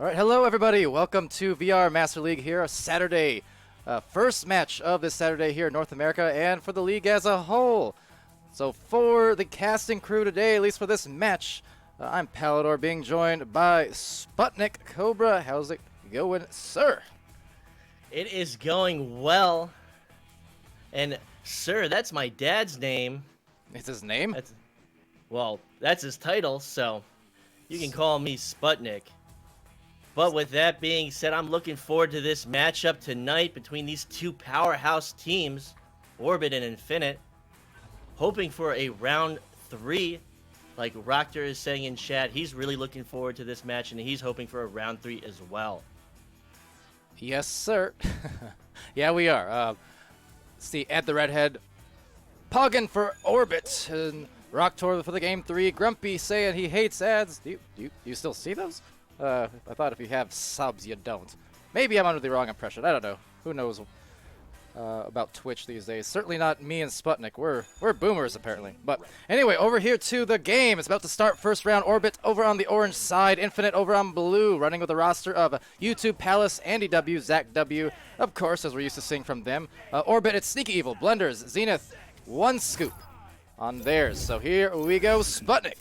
Alright, hello everybody. Welcome to VR Master League here, Saturday. First match of this Saturday here in North America and for the league as a whole. So for the casting crew today, at least for this match, I'm Palidore being joined by SputnikKobra. How's it going, sir? It is going well. And sir, that's my dad's name. It's his name? That's his title, so you can call me Sputnik. But with that being said, I'm looking forward to this matchup tonight between these two powerhouse teams, Orbit and Infinite. Hoping for a round 3, like Rockter is saying in chat. He's really looking forward to this match, and he's hoping for a round 3 as well. Yes, sir. Yeah, we are. See, Ed the Redhead, Poggin for Orbit, and Rocktor for the game 3. Grumpy saying he hates ads. Do you still see those? I thought if you have subs, you don't. Maybe I'm under the wrong impression. I don't know. Who knows about Twitch these days? Certainly not me and Sputnik. We're boomers, apparently. But anyway, over here to the game. It's about to start. First round. Orbit over on the orange side. Infinite over on blue. Running with a roster of YouTube, Palace, Andy W, Zach W. Of course, as we're used to seeing from them. Orbit, it's Sneaky Evil, Blenders, Zenith, one scoop on theirs. So here we go, Sputnik.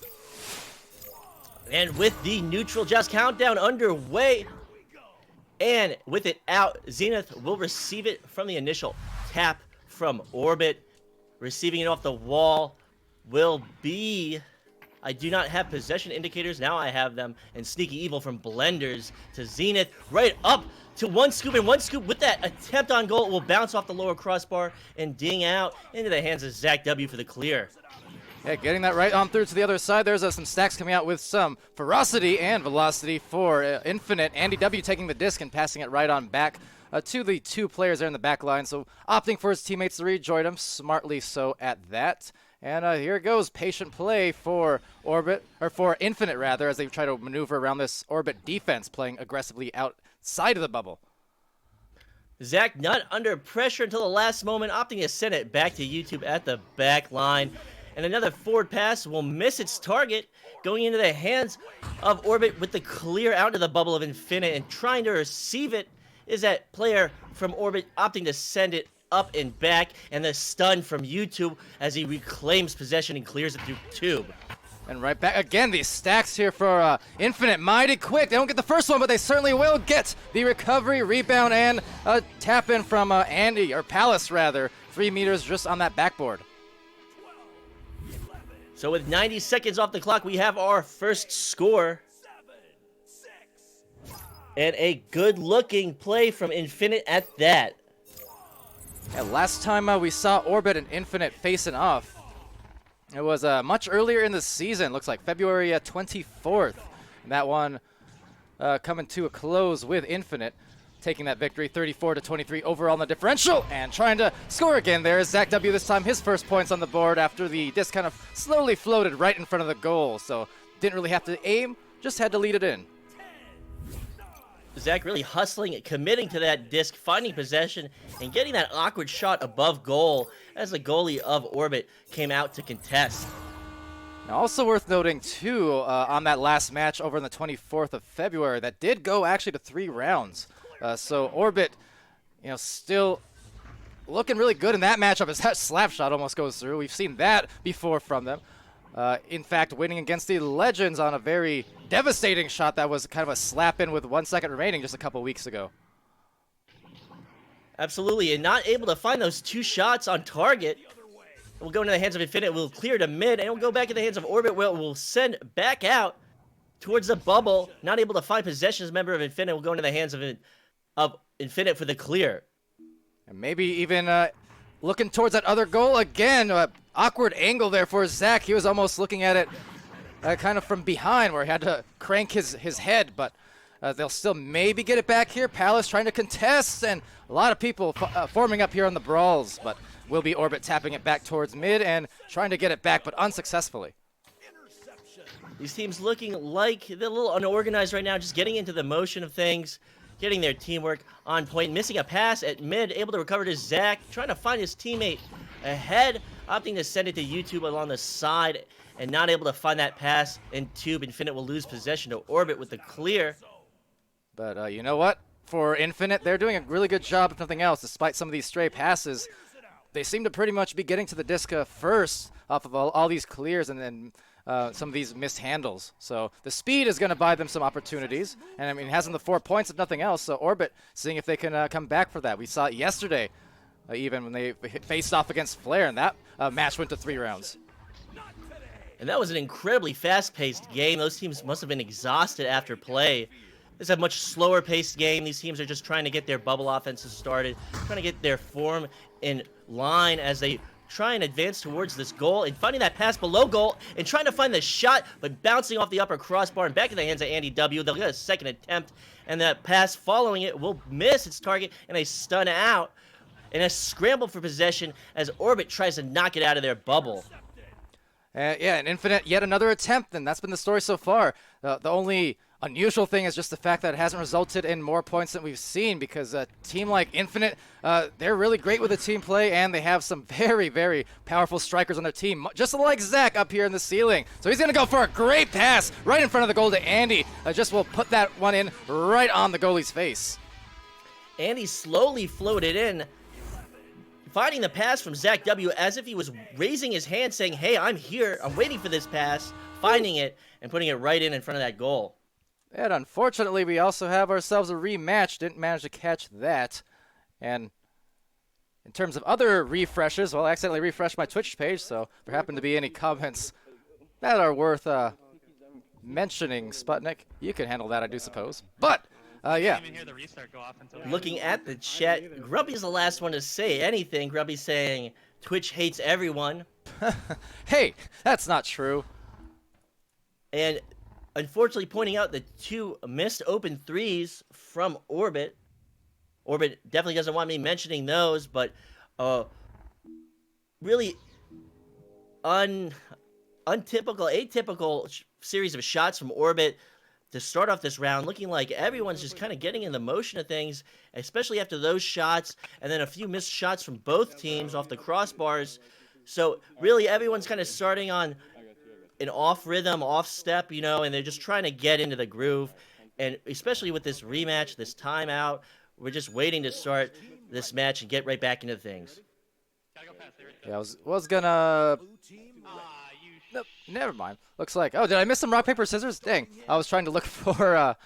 And with the neutral just countdown underway, and with it out, Zenith will receive it from the initial tap from Orbit. Receiving it off the wall will be... I do not have possession indicators. Now I have them. And Sneaky Evil from Blenders to Zenith. Right up to one scoop. And one scoop with that attempt on goal. It will bounce off the lower crossbar and ding out into the hands of Zach W for the clear. Yeah, getting that right on through to the other side. There's some stacks coming out with some ferocity and velocity for Infinite. Andy W taking the disc and passing it right on back to the two players there in the back line. So opting for his teammates to rejoin him, smartly so at that. And here it goes, patient play for Orbit, or for Infinite rather, as they try to maneuver around this Orbit defense, playing aggressively outside of the bubble. Zach not under pressure until the last moment, opting to send it back to YouTube at the back line. And another forward pass will miss its target, going into the hands of Orbit with the clear out to the bubble of Infinite, and trying to receive it is that player from Orbit opting to send it up and back, and the stun from YouTube as he reclaims possession and clears it through tube. And right back again, these stacks here for Infinite, mighty quick. They don't get the first one, but they certainly will get the recovery, rebound, and a tap in from Andy, or Palace rather, 3 meters just on that backboard. So with 90 seconds off the clock, we have our first score. And a good-looking play from Infinite at that. Yeah, last time we saw Orbit and Infinite facing off, it was much earlier in the season. Looks like February 24th. And that one coming to a close with Infinite taking that victory, 34-23 overall in the differential, and trying to score again there is Zach W this time, his first points on the board after the disc kind of slowly floated right in front of the goal, so didn't really have to aim, just had to lead it in. Zach really hustling, committing to that disc, finding possession, and getting that awkward shot above goal as the goalie of Orbit came out to contest. Now, also worth noting, too, on that last match over on the 24th of February, that did go actually to 3 rounds. So Orbit, still looking really good in that matchup as that slap shot almost goes through. We've seen that before from them. In fact, winning against the Legends on a very devastating shot that was kind of a slap in with 1 second remaining just a couple weeks ago. Absolutely, and not able to find those 2 shots on target. It will go into the hands of Infinite, will clear to mid, and it will go back in the hands of Orbit, where it will send back out towards the bubble. Not able to find possession as a member of Infinite, will go into the hands of Infinite for the clear. And maybe even looking towards that other goal again. Awkward angle there for Zach. He was almost looking at it kind of from behind where he had to crank his head, but they'll still maybe get it back here. Palace trying to contest, and a lot of people forming up here on the brawls, but will be Orbit tapping it back towards mid and trying to get it back, but unsuccessfully. These teams looking like they're a little unorganized right now, just getting into the motion of things, getting their teamwork on point, missing a pass at mid, able to recover to Zach, trying to find his teammate ahead, opting to send it to YouTube along the side, and not able to find that pass in tube. Infinite will lose possession to Orbit with the clear. But you know what? For Infinite, they're doing a really good job, if nothing else, despite some of these stray passes. They seem to pretty much be getting to the disc first off of all these clears and then some of these missed handles. So the speed is going to buy them some opportunities. And I mean, it has them the 4 points, if nothing else. So Orbit, seeing if they can come back for that. We saw it yesterday, even when they faced off against Flare, and that match went to 3 rounds. And that was an incredibly fast-paced game. Those teams must have been exhausted after play. This is a much slower-paced game. These teams are just trying to get their bubble offenses started, trying to get their form in line as they try and advance towards this goal, and finding that pass below goal, and trying to find the shot, but bouncing off the upper crossbar and back in the hands of Andy W. They'll get a second attempt, and that pass following it will miss its target, and they stun out, and a scramble for possession as Orbit tries to knock it out of their bubble. Yeah, and Infinite, yet another attempt, and that's been the story so far. The only unusual thing is just the fact that it hasn't resulted in more points than we've seen, because a team like Infinite, they're really great with the team play, and they have some very, very powerful strikers on their team, just like Zach up here in the ceiling. So he's going to go for a great pass right in front of the goal to Andy. Just will put that one in right on the goalie's face. Andy slowly floated in, finding the pass from Zach W. as if he was raising his hand saying, hey, I'm here, I'm waiting for this pass, finding it and putting it right in front of that goal. And unfortunately, we also have ourselves a rematch. Didn't manage to catch that. And in terms of other refreshes, well, I accidentally refreshed my Twitch page, so if there happen to be any comments that are worth mentioning, Sputnik, you can handle that, I do suppose. But, yeah. Looking at the chat, Grumpy's the last one to say anything. Grumpy's saying, Twitch hates everyone. Hey, that's not true. And unfortunately pointing out the 2 missed open threes from Orbit. Orbit definitely doesn't want me mentioning those, but really atypical series of shots from Orbit to start off this round, looking like everyone's just kind of getting in the motion of things, especially after those shots, and then a few missed shots from both teams off the crossbars. So really everyone's kind of starting on an off rhythm, off step, you know, and they're just trying to get into the groove. And especially with this rematch, this timeout, we're just waiting to start this match and get right back into things. Yeah, I was gonna... Nope, never mind. Looks like... Oh, did I miss some rock, paper, scissors? Dang. I was trying to look for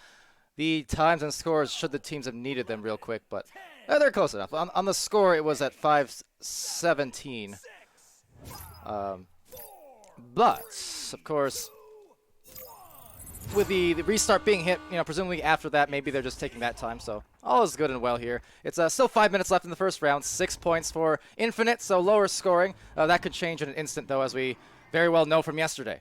the times and scores should the teams have needed them real quick, but they're close enough. On the score, it was at 5-17. But, of course, with the restart being hit, you know, presumably after that, maybe they're just taking that time, so all is good and well here. It's still 5 minutes left in the first round, 6 points for Infinite, so lower scoring. That could change in an instant, though, as we very well know from yesterday.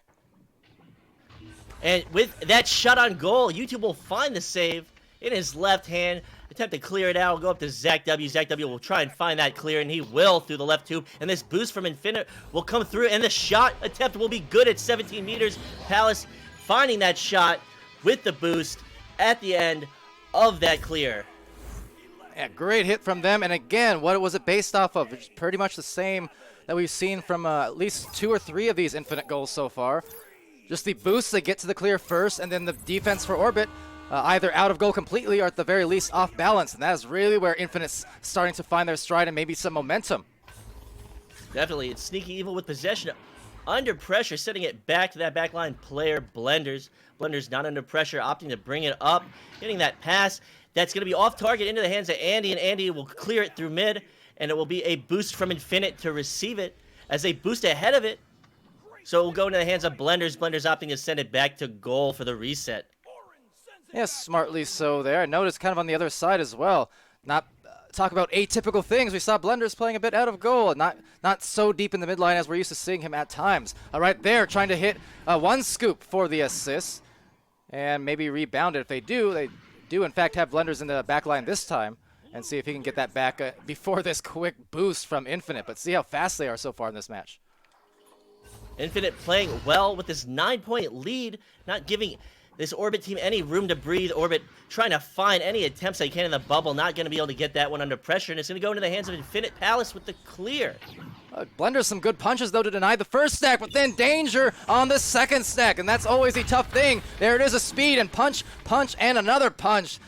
And with that shot on goal, YouTube will find the save in his left hand, attempt to clear it out, go up to Zach W. Zach W. will try and find that clear, and he will through the left tube. And this boost from Infinite will come through, and the shot attempt will be good at 17 meters. Palace finding that shot with the boost at the end of that clear. Yeah, great hit from them. And again, what was it based off of? It's pretty much the same that we've seen from at least 2 or 3 of these Infinite goals so far. Just the boosts, they get to the clear first, and then the defense for Orbit, either out of goal completely or at the very least off balance. And that is really where Infinite's starting to find their stride and maybe some momentum. Definitely. It's Sneaky Evil with possession. Under pressure, setting it back to that backline player, Blenders. Blenders not under pressure, opting to bring it up. Getting that pass. That's going to be off target into the hands of Andy, and Andy will clear it through mid. And it will be a boost from Infinite to receive it as they boost ahead of it. So it will go into the hands of Blenders. Blenders opting to send it back to goal for the reset. Yes, smartly so there. I noticed kind of on the other side as well. Not talk about atypical things. We saw Blenders playing a bit out of goal, not so deep in the midline as we're used to seeing him at times. Right there, trying to hit one scoop for the assist, and maybe rebound it. If they do in fact have Blenders in the back line this time, and see if he can get that back before this quick boost from Infinite. But see how fast they are so far in this match. Infinite playing well with this 9-point lead, not giving this Orbit team any room to breathe. Orbit trying to find any attempts they can in the bubble, not going to be able to get that one under pressure, and it's going to go into the hands of Infinite Palace with the clear. Blenders some good punches, though, to deny the first stack, but then danger on the second stack, and that's always the tough thing. There it is, a speed, and punch, and another punch,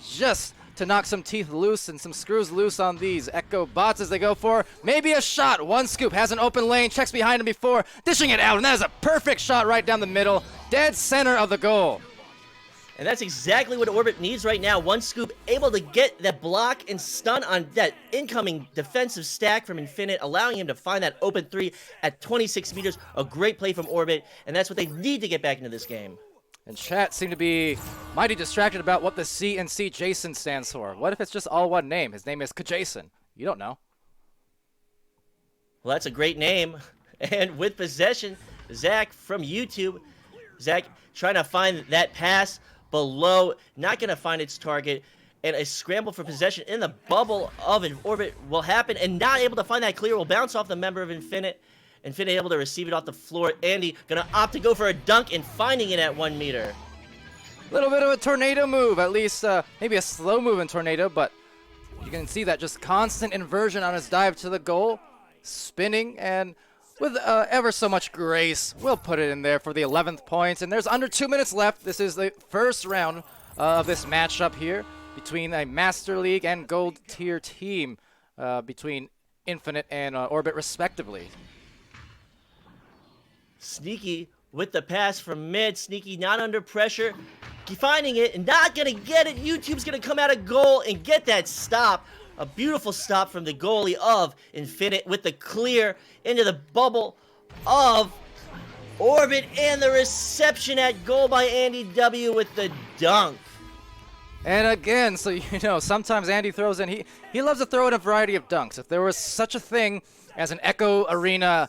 just to knock some teeth loose and some screws loose on these Echo bots as they go for maybe a shot. One scoop, has an open lane, checks behind him before, dishing it out, and that is a perfect shot right down the middle, dead center of the goal. And that's exactly what Orbit needs right now. One scoop, able to get that block and stun on that incoming defensive stack from Infinite, allowing him to find that open 3 at 26 meters. A great play from Orbit, and that's what they need to get back into this game. And chat seem to be mighty distracted about what the C and C Jason stands for. What if it's just all one name? His name is Kajason. You don't know. Well, that's a great name. And with possession, Zach from YouTube. Zach trying to find that pass below, not going to find its target, and a scramble for possession in the bubble of an Orbit will happen, and not able to find that clear, will bounce off the member of Infinite. Infinite able to receive it off the floor. Andy going to opt to go for a dunk and finding it at 1 meter. Little bit of a tornado move, at least maybe a slow moving tornado, but you can see that just constant inversion on his dive to the goal, spinning, and with ever so much grace, we'll put it in there for the 11th points. And there's under 2 minutes left. This is the first round of this matchup here between a Master League and Gold Tier team between Infinite and Orbit respectively. Sneaky with the pass from mid. Sneaky not under pressure. Finding it and not going to get it. YouTube's going to come out of goal and get that stop. A beautiful stop from the goalie of Infinite with the clear into the bubble of Orbit, and the reception at goal by Andy W with the dunk. And again, so you know, sometimes Andy throws in, he loves to throw in a variety of dunks. If there was such a thing as an Echo Arena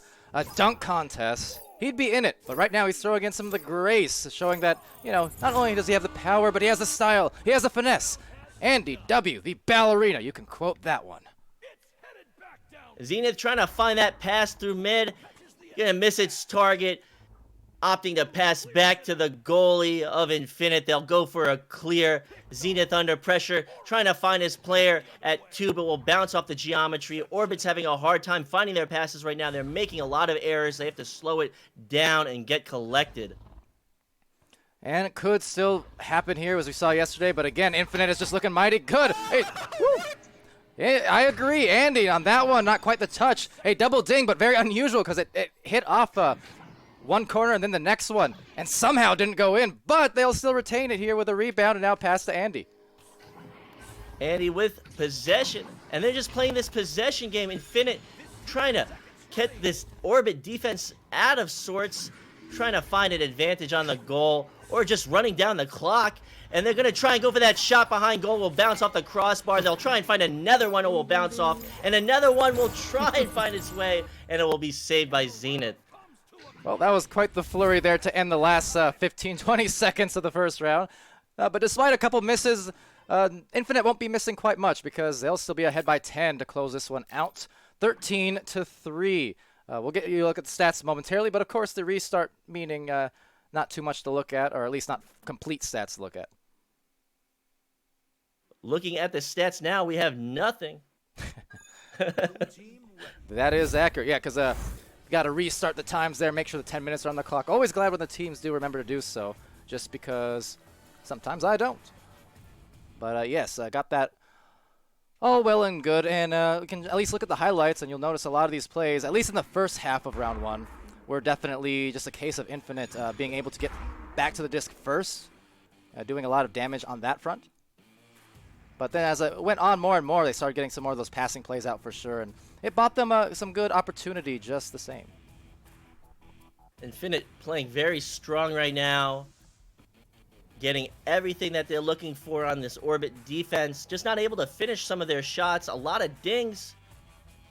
dunk contest, he'd be in it. But right now he's throwing in some of the grace, showing that, you know, not only does he have the power, but he has the style, he has the finesse. Andy W, the ballerina. You can quote that one. Zenith trying to find that pass through mid. Gonna miss its target. Opting to pass back to the goalie of Infinite. They'll go for a clear. Zenith under pressure. Trying to find his player at 2, but will bounce off the geometry. Orbit's having a hard time finding their passes right now. They're making a lot of errors. They have to slow it down and get collected. And it could still happen here, as we saw yesterday. But again, Infinite is just looking mighty good. Hey, woo. Yeah, I agree, Andy, on that one. Not quite the touch. Hey, double ding, but very unusual because it hit off one corner and then the next one. And somehow didn't go in. But they'll still retain it here with a rebound and now pass to Andy. Andy with possession. And they're just playing this possession game. Infinite trying to get this Orbit defense out of sorts. Trying to find an advantage on the goal, or just running down the clock, and they're going to try and go for that shot behind goal. Will bounce off the crossbar. They'll try and find another one. It will bounce off, and another one will try and find its way, and it will be saved by Zenith. Well, that was quite the flurry there to end the last 15, 20 seconds of the first round. But despite a couple misses, Infinite won't be missing quite much because they'll still be ahead by 10 to close this one out. 13-3. We'll get you a look at the stats momentarily, but of course the restart meaning not too much to look at, or at least not complete stats to look at. Looking at the stats now, we have nothing. That is accurate, yeah, because you got to restart the times there, make sure the 10 minutes are on the clock. Always glad when the teams do remember to do so, just because sometimes I don't. But yes, I got that all well and good, and we can at least look at the highlights, and you'll notice a lot of these plays, at least in the first half of round one, were definitely just a case of Infinite being able to get back to the disc first, doing a lot of damage on that front. But then as it went on more and more, they started getting some more of those passing plays out for sure, and it bought them some good opportunity just the same. Infinite playing very strong right now. Getting everything that they're looking for on this Orbit defense. Just not able to finish some of their shots. A lot of dings.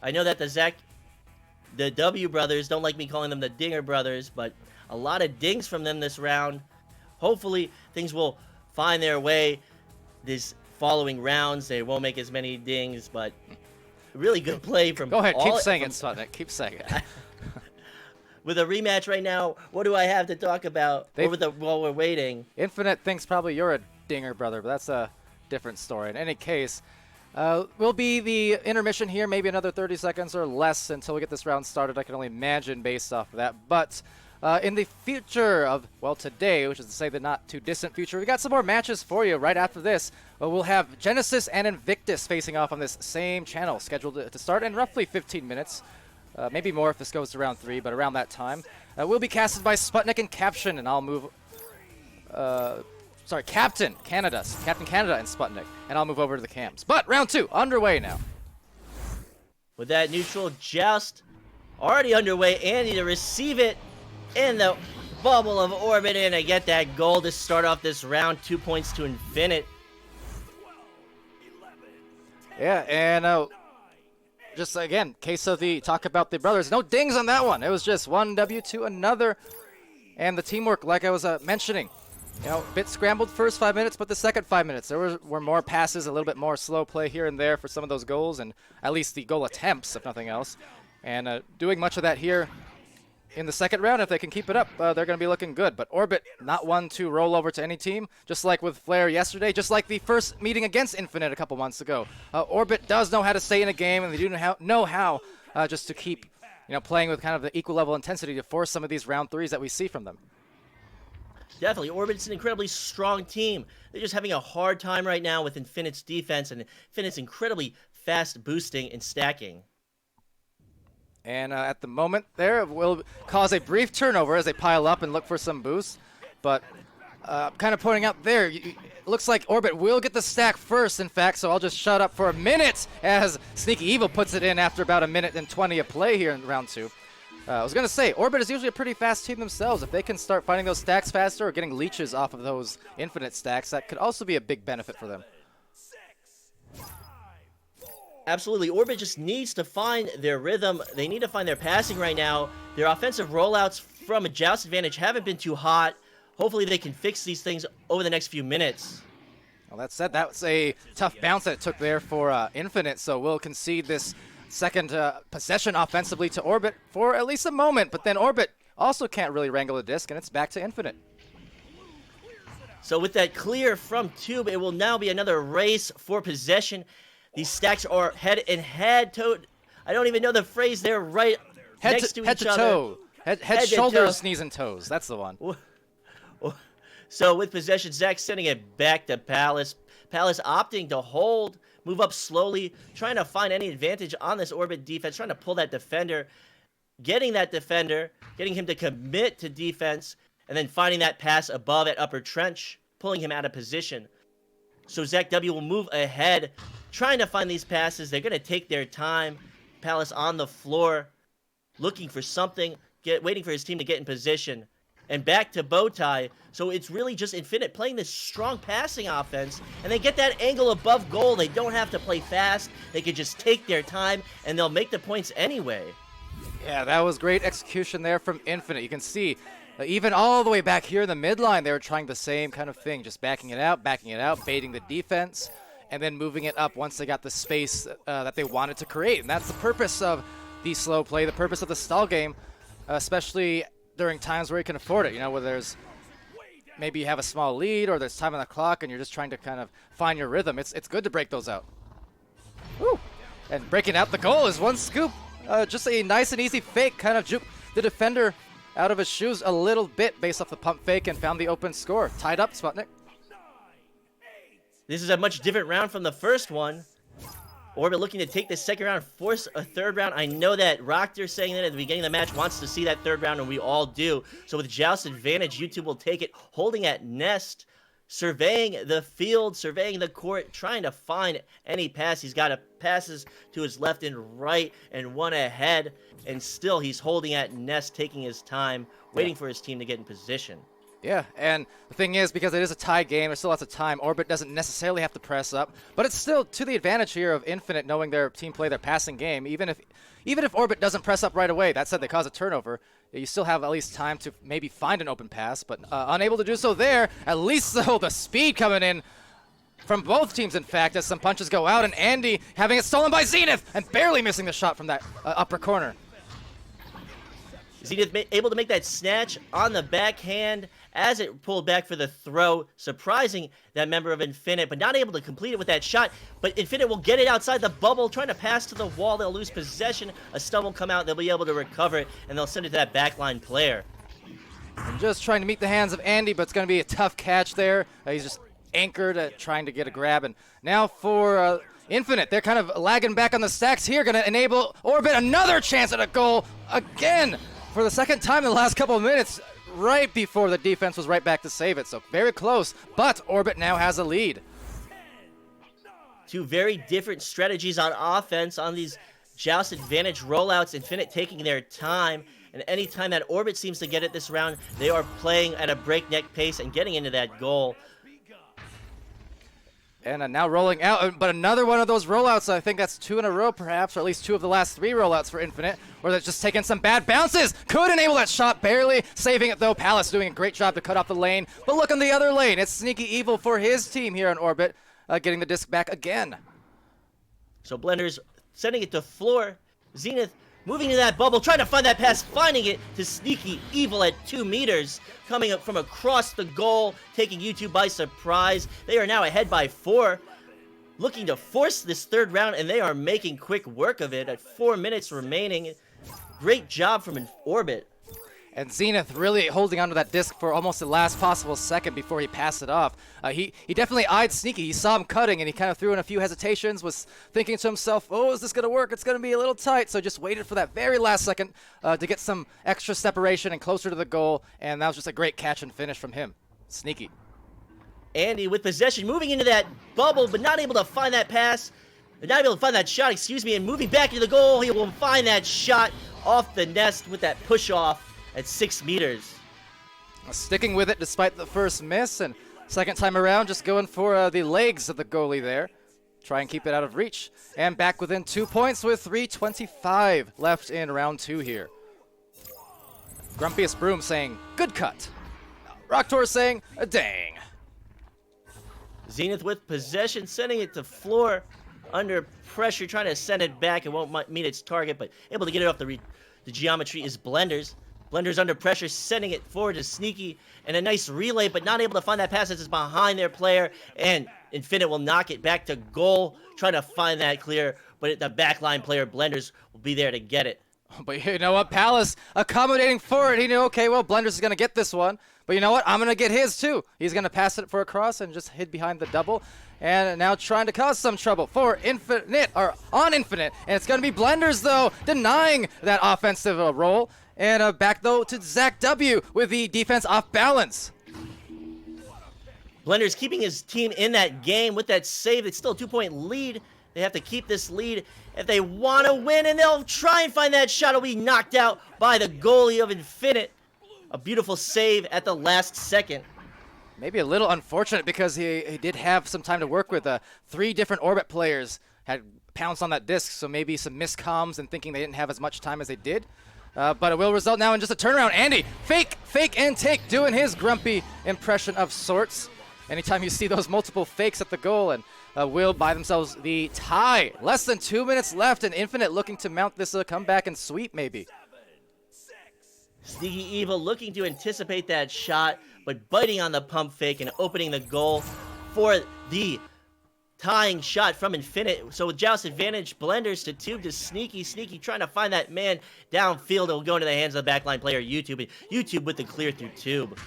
I know that the W brothers don't like me calling them the Dinger brothers, but a lot of dings from them this round. Hopefully things will find their way this following rounds. They won't make as many dings, but really good play from Go ahead, keep saying it, Sputnik. Keep saying it. With a rematch right now, what do I have to talk about while we're waiting? Infinite thinks probably you're a Dinger brother, but that's a different story. In any case, Will be the intermission here, maybe another 30 seconds or less until we get this round started. I can only imagine based off of that. But in the future of, well, today, which is to say the not too distant future, we got some more matches for you right after this. We'll have Genesis and Invictus facing off on this same channel, scheduled to start in roughly 15 minutes. Maybe more if this goes to round 3, but around that time. We'll be casted by Sputnik and Caption, and I'll move... Sorry, CaptainCanada and Sputnik, and I'll move over to the cams. But round 2, underway now. With that neutral joust already underway, Andy to receive it in the bubble of Orbit and to get that goal to start off this round. 2 points to Infinite. Yeah, and just again, case of the talk about the brothers. No dings on that one. It was just one W to another. And the teamwork, like I was mentioning, you know, a bit scrambled first 5 minutes, but the second 5 minutes, there were more passes, a little bit more slow play here and there for some of those goals, and at least the goal attempts, if nothing else. And doing much of that here in the second round. If they can keep it up, they're going to be looking good. But Orbit, not one to roll over to any team, just like with Flare yesterday, just like the first meeting against Infinite a couple months ago. Orbit does know how to stay in a game, and they do know how just to keep, you know, playing with kind of the equal level intensity to force some of these round 3s that we see from them. Definitely. Orbit's an incredibly strong team. They're just having a hard time right now with Infinite's defense, and Infinite's incredibly fast boosting and stacking. And at the moment there, will cause a brief turnover as they pile up and look for some boosts. But kind of pointing out there, it looks like Orbit will get the stack first, in fact, so I'll just shut up for a minute as Sneaky Evil puts it in after about 1:20 of play here in round 2. I was going to say, Orbit is usually a pretty fast team themselves. If they can start finding those stacks faster or getting leeches off of those Infinite stacks, that could also be a big benefit for them. Absolutely. Orbit just needs to find their rhythm. They need to find their passing right now. Their offensive rollouts from a joust advantage haven't been too hot. Hopefully they can fix these things over the next few minutes. Well, that said, that was a tough bounce that it took there for Infinite, so we'll concede this second possession offensively to Orbit for at least a moment, but then Orbit also can't really wrangle the disc, and it's back to Infinite. So with that clear from Tube, it will now be another race for possession. These stacks are head and head to... I don't even know the phrase. They're right next to each other. Head, shoulders, knees, and toes. That's the one. So with possession, Zach sending it back to Palace. Palace opting to hold, move up slowly, trying to find any advantage on this Orbit defense, trying to pull that defender, getting him to commit to defense, and then finding that pass above at upper trench, pulling him out of position. So Zach W will move ahead, trying to find these passes. They're going to take their time. Palace on the floor, looking for something, waiting for his team to get in position. And back to Bowtie. So it's really just Infinite playing this strong passing offense, and they get that angle above goal. They don't have to play fast. They can just take their time, and they'll make the points anyway. Yeah, that was great execution there from Infinite. You can see, even all the way back here in the midline, they were trying the same kind of thing, just backing it out, baiting the defense, and then moving it up once they got the space that they wanted to create. And that's the purpose of the slow play, the purpose of the stall game, especially during times where you can afford it, you know, where there's maybe you have a small lead or there's time on the clock and you're just trying to kind of find your rhythm. It's good to break those out. Woo! And breaking out the goal is one scoop. Just a nice and easy fake, kind of juke the defender out of his shoes a little bit based off the pump fake and found the open score. Tied up, Sputnik. This is a much different round from the first one. Orbit looking to take the second round, force a third round. I know that Rockter saying that at the beginning of the match wants to see that third round, and we all do. So with Joust advantage, YouTube will take it, holding at Nest, surveying the field, surveying the court, trying to find any pass. He's got passes to his left and right and one ahead, and still he's holding at Nest, taking his time, waiting for his team to get in position. Yeah, and the thing is, because it is a tie game, there's still lots of time. Orbit doesn't necessarily have to press up, but it's still to the advantage here of Infinite knowing their team play, their passing game. Even if Orbit doesn't press up right away, that said, they cause a turnover, you still have at least time to maybe find an open pass, but unable to do so there. At least, though, the speed coming in from both teams, in fact, as some punches go out, and Andy having it stolen by Zenith and barely missing the shot from that upper corner. Zenith able to make that snatch on the backhand as it pulled back for the throw, surprising that member of Infinite, but not able to complete it with that shot. But Infinite will get it outside the bubble, trying to pass to the wall. They'll lose possession. A stun will come out. They'll be able to recover it, and they'll send it to that backline player. And just trying to meet the hands of Andy, but it's going to be a tough catch there. He's just anchored at trying to get a grab. And now for Infinite, they're kind of lagging back on the stacks here, going to enable Orbit another chance at a goal again for the second time in the last couple of minutes, right before the defense was right back to save it. So very close, but Orbit now has a lead. Two very different strategies on offense on these Joust advantage rollouts. Infinite taking their time, and anytime that Orbit seems to get it this round, they are playing at a breakneck pace and getting into that goal. And now rolling out, but another one of those rollouts, I think that's 2 in a row perhaps, or at least 2 of the last 3 rollouts for Infinite, where they're just taking some bad bounces. Could enable that shot, barely saving it though. Palace doing a great job to cut off the lane, but look on the other lane. It's Sneaky Evil for his team here on Orbit, getting the disc back again. So Blender's sending it to floor. Zenith moving to that bubble, trying to find that pass, finding it to Sneaky Evil at 2 meters, coming up from across the goal, taking YouTube by surprise. They are now ahead by 4, looking to force this third round, and they are making quick work of it at 4 minutes remaining. Great job from Orbit. And Zenith really holding onto that disc for almost the last possible second before he passed it off. He definitely eyed Sneaky. He saw him cutting, and he kind of threw in a few hesitations, was thinking to himself, oh, is this going to work? It's going to be a little tight. So just waited for that very last second to get some extra separation and closer to the goal, and that was just a great catch and finish from him. Sneaky. Andy with possession, moving into that bubble, but not able to find that pass. Not able to find that shot, and moving back into the goal. He will find that shot off the nest with that push-off at 6 meters. Sticking with it despite the first miss, and second time around just going for the legs of the goalie there. Try and keep it out of reach. And back within 2 points with 3:25 left in round 2 here. Grumpiest Broom saying, good cut. Rocktor saying, a dang. Zenith with possession, sending it to floor under pressure, trying to send it back. It won't meet its target, but able to get it off the geometry is Blender's. Blender's under pressure, sending it forward to Sneaky, and a nice relay, but not able to find that pass as it's behind their player, and Infinite will knock it back to goal, trying to find that clear, but the backline player, Blender's, will be there to get it. But you know what, Palace accommodating for it. He knew, okay, well, Blender's is going to get this one, but you know what, I'm going to get his too. He's going to pass it for a cross and just hid behind the double, and now trying to cause some trouble for Infinite, or on Infinite, and it's going to be Blender's, though, denying that offensive role. And back, though, to Zach W. with the defense off balance. Blender's keeping his team in that game with that save. It's still a 2-point lead. They have to keep this lead if they want to win, and they'll try and find that shot. It'll be knocked out by the goalie of Infinite. A beautiful save at the last second. Maybe a little unfortunate because he did have some time to work with. 3 different Orbit players had pounced on that disc, so maybe some miscomms and thinking they didn't have as much time as they did. But it will result now in just a turnaround. Andy, fake, and take, doing his grumpy impression of sorts. Anytime you see those multiple fakes at the goal, and will buy themselves the tie. Less than 2 minutes left, and Infinite looking to mount this comeback and sweep, maybe. Sneaky Evil looking to anticipate that shot, but biting on the pump fake and opening the goal for the tying shot from Infinite. So with Joust advantage, Blenders to tube to Sneaky. Sneaky trying to find that man downfield. It will go into the hands of the backline player, YouTube. And YouTube with the clear through tube.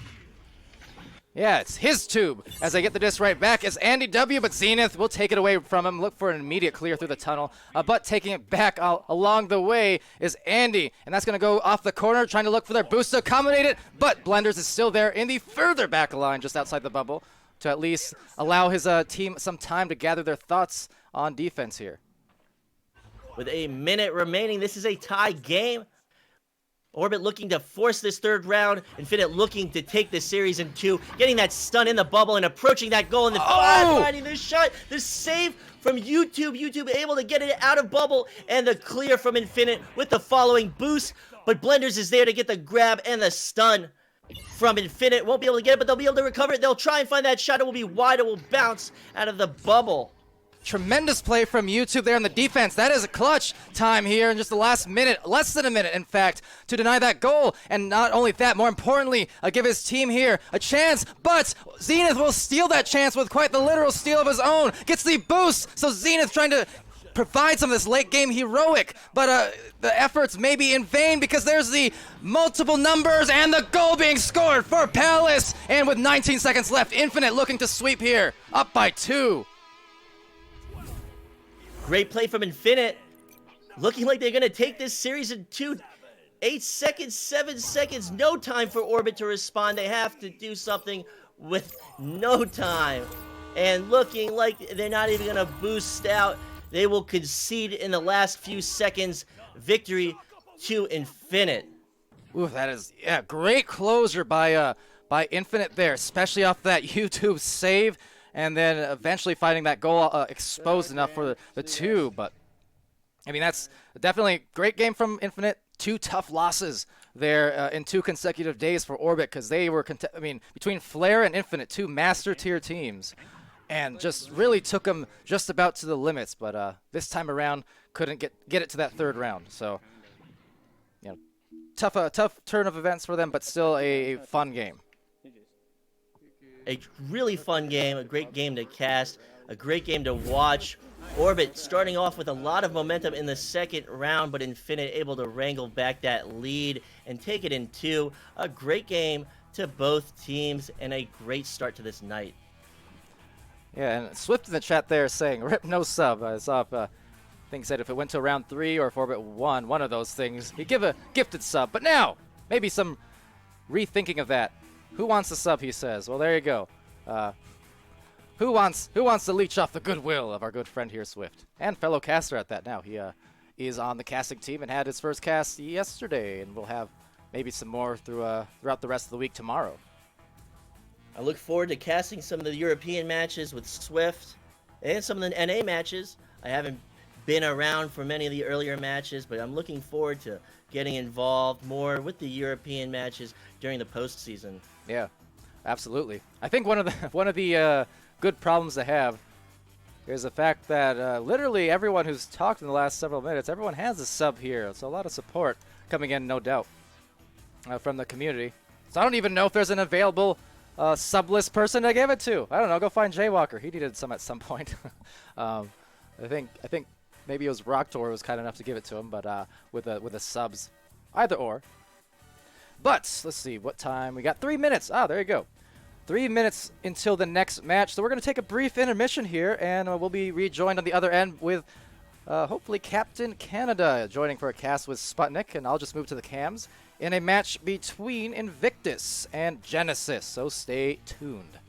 Yeah, it's his tube. As they get the disc right back, it's Andy W, but Zenith will take it away from him. Look for an immediate clear through the tunnel. But taking it back along the way is Andy. And that's going to go off the corner, trying to look for their boost to accommodate it. But Blenders is still there in the further back line, just outside the bubble, to at least allow his team some time to gather their thoughts on defense here. With a minute remaining, this is a tie game. Orbit looking to force this third round. Infinite looking to take this series in 2. Getting that stun in the bubble and approaching that goal in the finding the shot. The save from YouTube. YouTube able to get it out of bubble. And the clear from Infinite with the following boost. But Blenders is there to get the grab and the stun from Infinite. Won't be able to get it, but they'll be able to recover it. They'll try and find that shot. It will be wide. It will bounce out of the bubble. Tremendous play from YouTube there on the defense. That is a clutch time here in just the last minute, less than a minute, in fact, to deny that goal. And not only that, more importantly, give his team here a chance. But Zenith will steal that chance with quite the literal steal of his own. Gets the boost. So Zenith trying to provide some of this late game heroic, but the efforts may be in vain because there's the multiple numbers and the goal being scored for Palace. And with 19 seconds left, Infinite looking to sweep here, up by 2. Great play from Infinite. Looking like they're going to take this series in 2. 8 seconds, 7 seconds. No time for Orbit to respond. They have to do something with no time. And looking like they're not even going to boost out. They will concede in the last few seconds. Victory to Infinite. Ooh, that is great closure by Infinite there, especially off that YouTube save. And then eventually finding that goal exposed enough for the 2. But, I mean, that's definitely a great game from Infinite. 2 tough losses there in 2 consecutive days for Orbit because they were, between Flare and Infinite, 2 master tier teams. And just really took them just about to the limits. But this time around, couldn't get it to that 3rd round. So, you know, tough turn of events for them, but still a fun game. A really fun game, a great game to cast, a great game to watch. Orbit starting off with a lot of momentum in the 2nd round, but Infinite able to wrangle back that lead and take it in 2. A great game to both teams and a great start to this night. Yeah, and Swift in the chat there saying, rip no sub. I saw I think said if it went to round 3 or if Orbit won one of those things, he'd give a gifted sub. But now, maybe some rethinking of that. Who wants a sub, he says. Well, there you go. Who wants to leech off the goodwill of our good friend here, Swift? And fellow caster at that now. He is on the casting team and had his first cast yesterday, and we'll have maybe some more throughout the rest of the week tomorrow. I look forward to casting some of the European matches with Swift and some of the NA matches. I haven't been around for many of the earlier matches, but I'm looking forward to getting involved more with the European matches during the postseason. Yeah, absolutely. I think one of the good problems to have is the fact that literally everyone who's talked in the last several minutes, everyone has a sub here. So a lot of support coming in, no doubt, from the community. So I don't even know if there's an available subless person to give it to. I don't know. Go find Jaywalker. He needed some at some point. I think maybe it was Rocktor who was kind enough to give it to him, but with the subs, either or. But let's see what time we got. 3 minutes. Ah, there you go. 3 minutes until the next match. So we're going to take a brief intermission here, and we'll be rejoined on the other end with hopefully CaptainCanada joining for a cast with Sputnik, and I'll just move to the cams in a match between Invictus and Genesis. So stay tuned.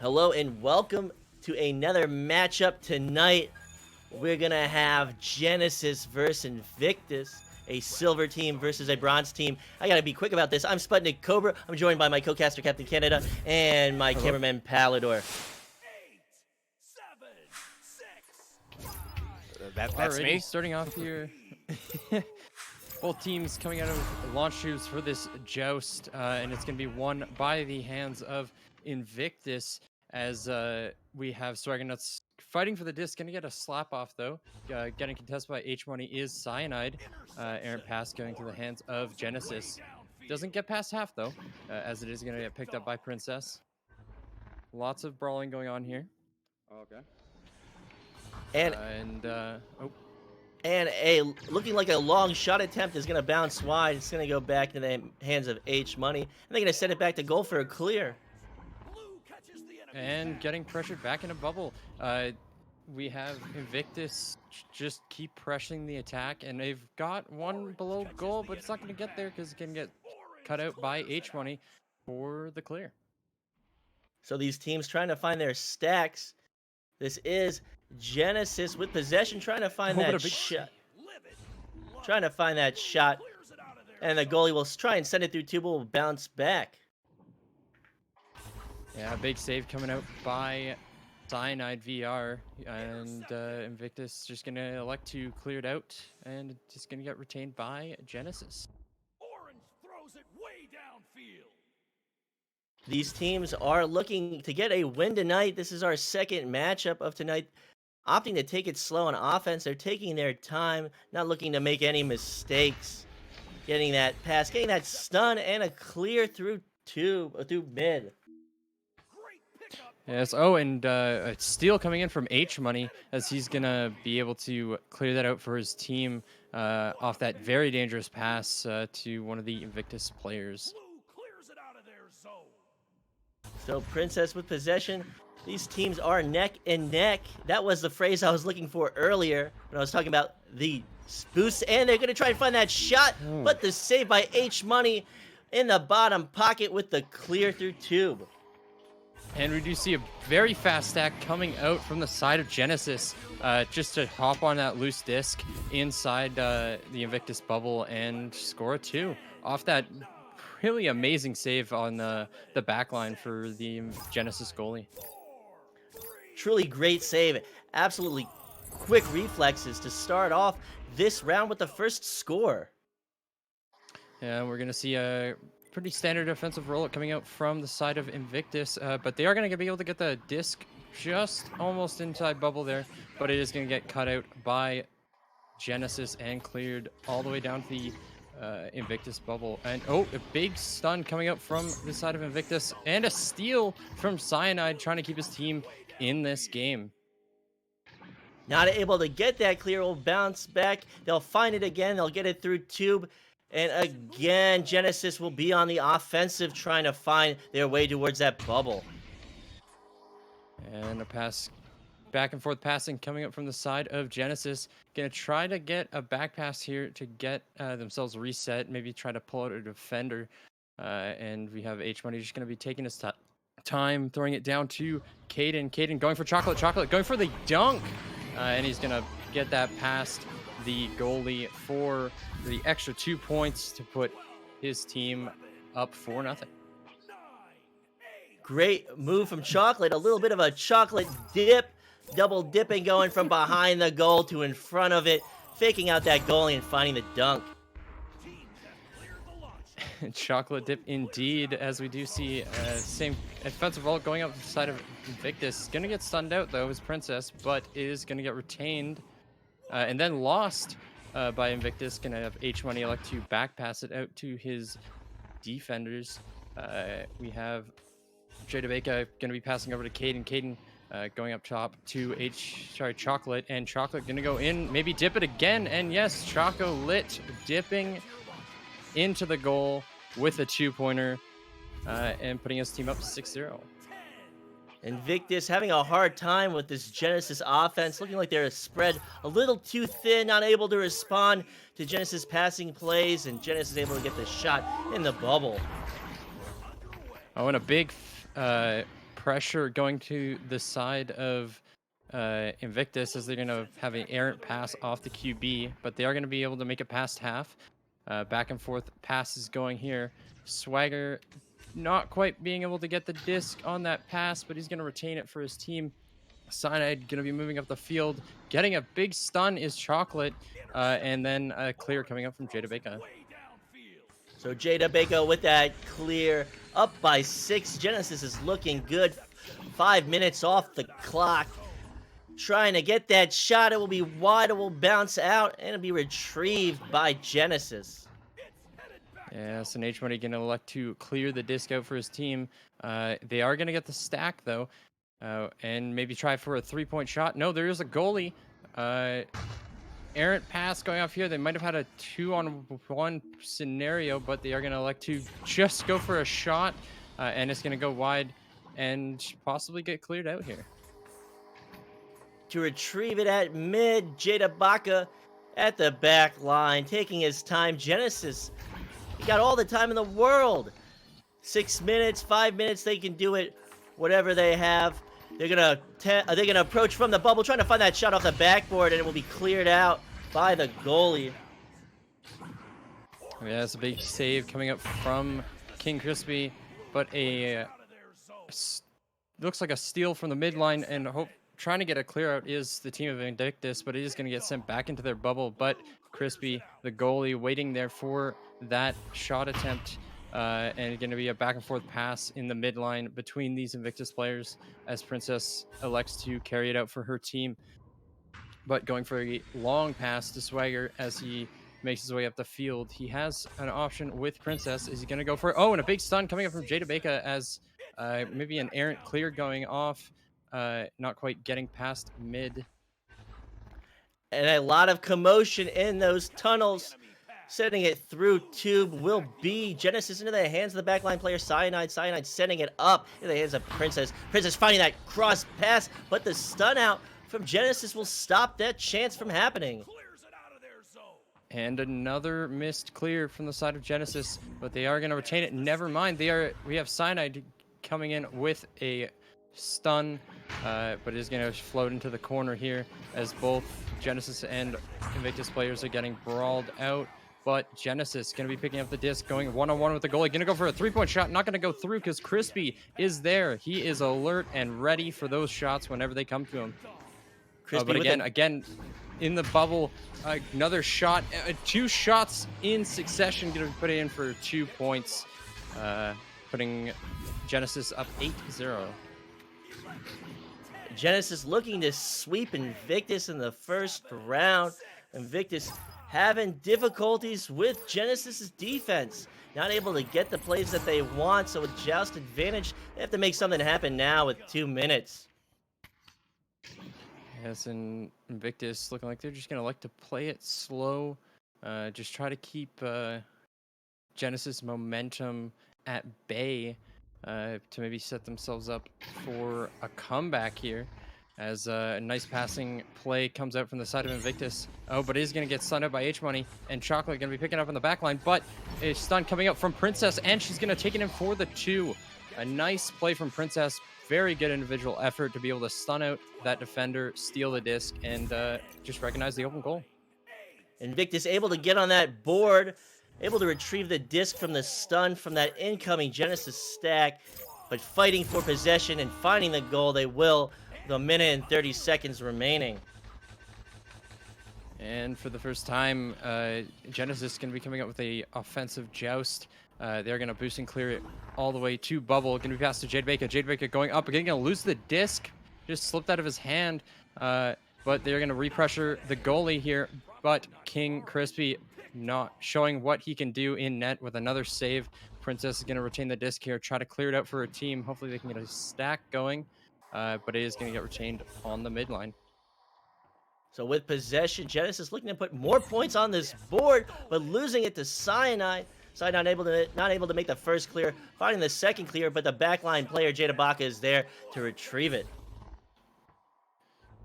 Hello and welcome to another matchup tonight. We're gonna have Genesis versus Invictus, a silver team versus a bronze team. I gotta be quick about this. I'm SputnikKobra. I'm joined by my co-caster CaptainCanada and my cameraman Palidore. That's Alrighty, me. starting off here. Both teams coming out of launch tubes for this joust, and it's going to be won by the hands of Invictus, as we have Swaggernuts fighting for the disc. Going to get a slap off, though. Getting contested by H-Money is Cyanide. Errant pass going to the hands of Genesis. Doesn't get past half, though, as it is going to get picked up by Princess. Lots of brawling going on here. Okay. And looking like a long shot attempt is gonna bounce wide. It's gonna go back to the hands of H-Money, and they're gonna send it back to goal for a clear. And getting pressured back in a bubble. We have Invictus just keep pressuring the attack, and they've got one below goal, but it's not going to get there because it can get cut out by H-Money for the clear. So these teams trying to find their stacks. This is Genesis with possession, trying to find that shot. Trying to find that shot. And the goalie will try and send it through tube, will bounce back. Yeah, big save coming out by Cyanide VR, and Invictus just going to elect to clear it out, and just going to get retained by Genesis. Orange throws it way downfield. These teams are looking to get a win tonight. This is our second matchup of tonight. Opting to take it slow on offense. They're taking their time, not looking to make any mistakes. Getting that pass, getting that stun, and a clear through mid. Yes, oh, and a steal coming in from H-Money, as he's going to be able to clear that out for his team off that very dangerous pass to one of the Invictus players. So Princess with possession. These teams are neck and neck. That was the phrase I was looking for earlier when I was talking about the boost. And they're going to try and find that shot, but the save by H-Money in the bottom pocket with the clear through tube. And we do see a very fast stack coming out from the side of Genesis, just to hop on that loose disc inside the Invictus bubble and score a 2 off that really amazing save on the back line for the Genesis goalie. Truly great save. Absolutely quick reflexes to start off this round with the first score. Yeah, we're going to see a pretty standard offensive rollout coming out from the side of Invictus, but they are going to be able to get the disc just almost inside bubble there, but it is going to get cut out by Genesis and cleared all the way down to the Invictus bubble. And a big stun coming up from the side of Invictus, and a steal from Cyanide trying to keep his team in this game. Not able to get that clear, will bounce back. They'll find it again. They'll get it through tube. And again, Genesis will be on the offensive, trying to find their way towards that bubble. And a pass, back and forth passing coming up from the side of Genesis. Gonna try to get a back pass here to get themselves reset. Maybe try to pull out a defender. And we have H-Money just gonna be taking his time, throwing it down to Caden. Caden going for Chocolate, going for the dunk. And he's gonna get that past the goalie for the extra 2 points to put his team up 4-0. Great move from Chocolate. A little bit of a chocolate dip. Double dipping, going from behind the goal to in front of it. Faking out that goalie and finding the dunk. Chocolate dip indeed, as we do see same offensive roll going up the side of Invictus. Gonna get stunned out though, his Princess, but is gonna get retained and then lost by Invictus. Gonna have H-Money elect to back pass it out to his defenders. We have Jadabeka gonna be passing over to Caden. Caden going up top to Chocolate, and Chocolate gonna go in, maybe dip it again, and yes, Chocolate dipping into the goal with a 2-pointer and putting his team up 6-0. Invictus having a hard time with this Genesis offense, looking like they're spread a little too thin, not able to respond to Genesis passing plays, and Genesis able to get the shot in the bubble. Oh, and a big pressure going to the side of Invictus, as they're going to have an errant pass off the QB, but they are going to be able to make it past half. Back and forth passes going here. Swagger not quite being able to get the disc on that pass, but he's going to retain it for his team. Cyanide going to be moving up the field. Getting a big stun is Chocolate, and then a clear coming up from Jada Beka. So Jada Beko with that clear, up by 6. Genesis is looking good. 5 minutes off the clock. Trying to get that shot. It will be wide. It will bounce out, and it'll be retrieved by Genesis. Yes, and H-Money going to elect to clear the disc out for his team. They are going to get the stack, though, and maybe try for a 3-point shot. No, there is a goalie. Errant pass going off here. They might have had a 2-on-1 scenario, but they are going to elect to just go for a shot, and it's going to go wide and possibly get cleared out here. To retrieve it at mid, Jada Baka at the back line, taking his time. Genesis, he got all the time in the world. 6 minutes, 5 minutes, they can do it, whatever they have. They're gonna approach from the bubble, trying to find that shot off the backboard, and it will be cleared out by the goalie. Yeah, it's a big save coming up from King Crispy, but looks like a steal from the midline, and trying to get a clear out is the team of Invictus, but it is going to get sent back into their bubble. But Crispy, the goalie, waiting there for that shot attempt, and going to be a back and forth pass in the midline between these Invictus players as Princess elects to carry it out for her team. But going for a long pass to Swagger as he makes his way up the field. He has an option with Princess. Is he going to go for it? Oh, and a big stun coming up from Jada Beka as maybe an errant clear going off. Not quite getting past mid. And a lot of commotion in those tunnels. Sending it through tube will be Genesis into the hands of the backline player Cyanide. Cyanide sending it up into the hands of Princess. Princess finding that cross pass, but the stun out from Genesis will stop that chance from happening. And another missed clear from the side of Genesis, but they are going to retain it. Never mind, we have Cyanide coming in with a stun, but it is going to float into the corner here as both Genesis and Invictus players are getting brawled out. But Genesis going to be picking up the disc, going one-on-one with the goalie. Going to go for a 3-point shot. Not going to go through because Crispy is there. He is alert and ready for those shots whenever they come to him. But again, in the bubble, another shot. 2 shots in succession going to be put in for 2 points, putting Genesis up 8-0. Genesis looking to sweep Invictus in the first round. Invictus having difficulties with Genesis's defense. Not able to get the plays that they want, so with Joust advantage, they have to make something happen now with 2 minutes. Yes, and Invictus looking like they're just going to like to play it slow. Just try to keep Genesis momentum at bay to maybe set themselves up for a comeback here. As a nice passing play comes out from the side of Invictus. Oh, but it is going to get stunned out by H-Money. And Chocolate going to be picking up on the back line. But a stun coming up from Princess. And she's going to take it in for the 2. A nice play from Princess. Very good individual effort to be able to stun out that defender, steal the disc, and just recognize the open goal. Invictus able to get on that board. Able to retrieve the disc from the stun from that incoming Genesis stack. But fighting for possession and finding the goal, they will. The 1:30 seconds remaining. And for the first time, Genesis is going to be coming up with a offensive joust. They're going to boost and clear it all the way to bubble. Going to be passed to Jade Beka. Jade Beka going up again. Going to lose the disc. Just slipped out of his hand. But they're going to repressure the goalie here. But King Crispy not showing what he can do in net with another save. Princess is going to retain the disc here. Try to clear it out for her team. Hopefully they can get a stack going. But it is going to get retained on the midline. So with possession, Genesis looking to put more points on this board, but losing it to Cyanide. Cyanide not able to make the first clear, finding the second clear, but the backline player, Jada Baka, is there to retrieve it.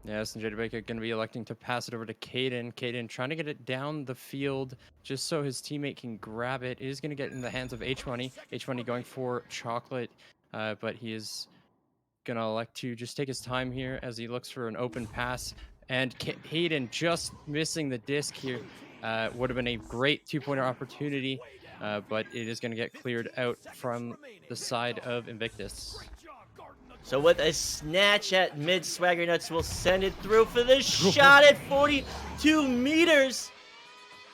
Yes, and Jada Baka going to be electing to pass it over to Caden. Caden trying to get it down the field just so his teammate can grab it. It is going to get in the hands of H-Money. H-Money going for Chocolate, but he is gonna elect to just take his time here as he looks for an open pass. And Hayden just missing the disc here would have been a great two-pointer opportunity, but it is gonna get cleared out from the side of Invictus. So with a snatch at mid, Swagger Nuts will send it through for the shot at 42 meters.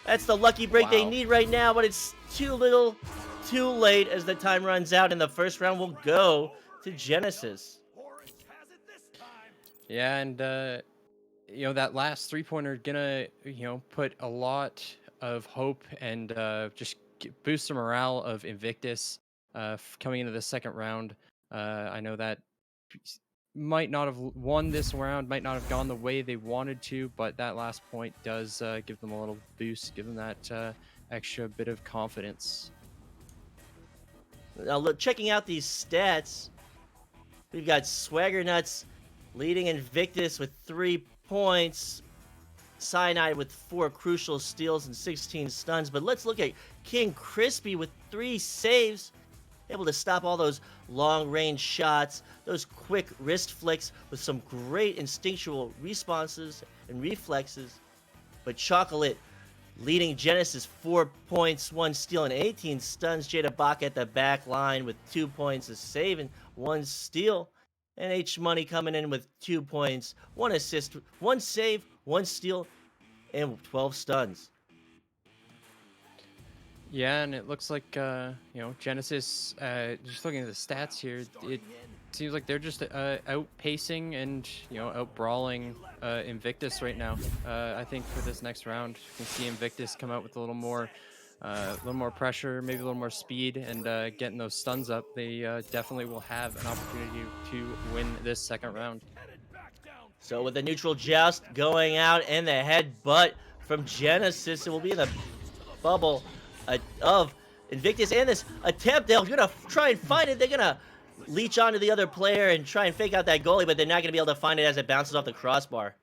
That's the lucky break they Wow. need right now, but it's too little, too late as the time runs out, and the first round will go to Genesis. Yeah, and you know, that last three-pointer gonna, you know, put a lot of hope and just boost the morale of Invictus coming into the second round. I know that might not have won this round, might not have gone the way they wanted to, but that last point does give them a little boost, give them that extra bit of confidence. Now, look, checking out these stats, we've got Swagger Nuts leading Invictus with 3 points, Cyanide with 4 crucial steals and 16 stuns, but let's look at King Crispy with 3 saves, able to stop all those long-range shots, those quick wrist flicks with some great instinctual responses and reflexes. But Chocolate leading Genesis 4 points, 1 steal, and 18 stuns. Jada Bach at the back line with 2 points, a save, and 1 steal. And H Money coming in with 2 points, 1 assist, 1 save, 1 steal, and 12 stuns. Yeah, and it looks like, you know, Genesis, just looking at the stats here, it seems like they're just outpacing and, you know, out-brawling Invictus right now. I think for this next round, we can see Invictus come out with a little more pressure, maybe a little more speed, and getting those stuns up. They definitely will have an opportunity to win this second round. So with the neutral joust going out and the headbutt from Genesis, it will be in the bubble of Invictus, and this attempt, they're gonna try and find it. They're gonna leech onto the other player and try and fake out that goalie, but they're not gonna be able to find it as it bounces off the crossbar.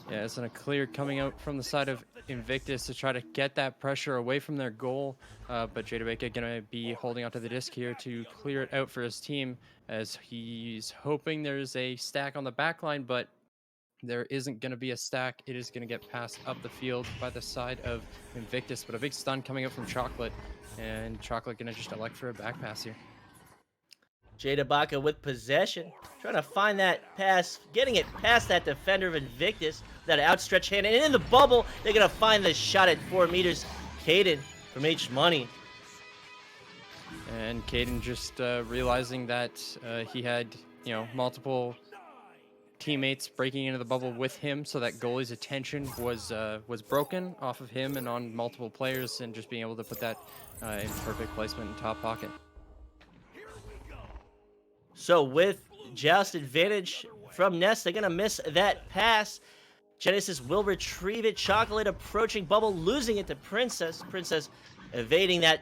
Yeah, it's in a clear coming out from the side of Invictus to try to get that pressure away from their goal, but Jada Baker gonna be holding onto the disc here to clear it out for his team, as he's hoping there's a stack on the back line, but there isn't going to be a stack. It is going to get passed up the field by the side of Invictus, but a big stun coming up from Chocolate, and Chocolate going to just elect for a back pass here. Jada Baca with possession, trying to find that pass, getting it past that defender of Invictus, that outstretched hand, and in the bubble, they're going to find the shot at 4 meters. Caden from H Money. And Caden just realizing that he had, you know, multiple teammates breaking into the bubble with him, so that goalie's attention was broken off of him and on multiple players, and just being able to put that in perfect placement in top pocket. So with joust advantage from Nest, they're gonna miss that pass. Genesis will retrieve it. Chocolate approaching bubble, losing it to Princess. Princess evading that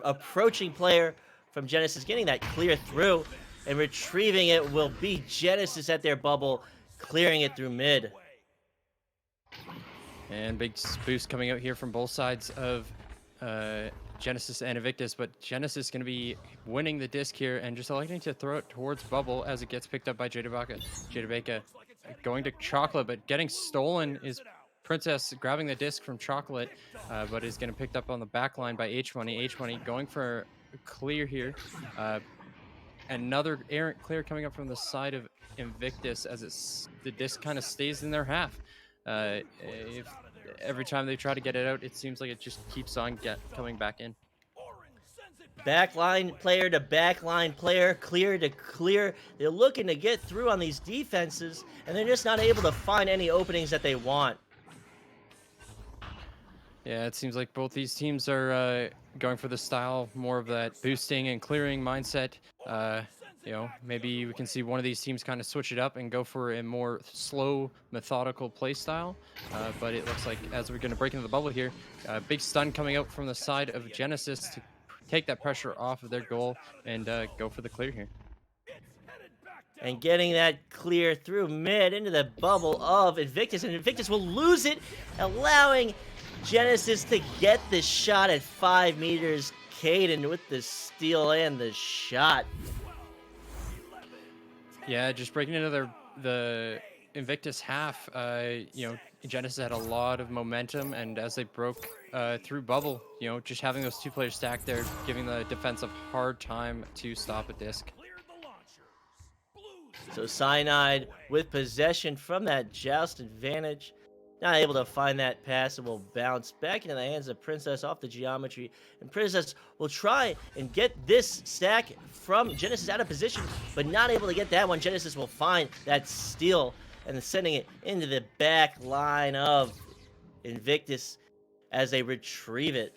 approaching player from Genesis, getting that clear through. And retrieving it will be Genesis at their bubble, clearing it through mid. And big boost coming out here from both sides of Genesis and Invictus, but Genesis going to be winning the disc here and just electing to throw it towards bubble as it gets picked up by Jada Baca. Jada Baca going to Chocolate, but getting stolen is Princess grabbing the disc from Chocolate, but is getting picked up on the back line by H Money. H Money going for a clear here. Another errant clear coming up from the side of Invictus as the disc kind of stays in their half. If every time they try to get it out, it seems like it just keeps on coming back in. Backline player to backline player, clear to clear. They're looking to get through on these defenses, and they're just not able to find any openings that they want. Yeah, it seems like both these teams are going for the style, more of that boosting and clearing mindset. You know, maybe we can see one of these teams kind of switch it up and go for a more slow, methodical play style. But it looks like as we're going to break into the bubble here, big stun coming out from the side of Genesis to take that pressure off of their goal and go for the clear here. And getting that clear through mid into the bubble of Invictus, and Invictus will lose it, allowing Genesis to get the shot at 5 meters. Caden with the steal and the shot. Yeah, just breaking into the Invictus half. Genesis had a lot of momentum, and as they broke through bubble, just having those two players stacked there, giving the defense a hard time to stop a disc. So Cyanide with possession from that joust advantage. Not able to find that pass and will bounce back into the hands of Princess off the geometry. And Princess will try and get this stack from Genesis out of position, but not able to get that one. Genesis will find that steal and then sending it into the back line of Invictus as they retrieve it.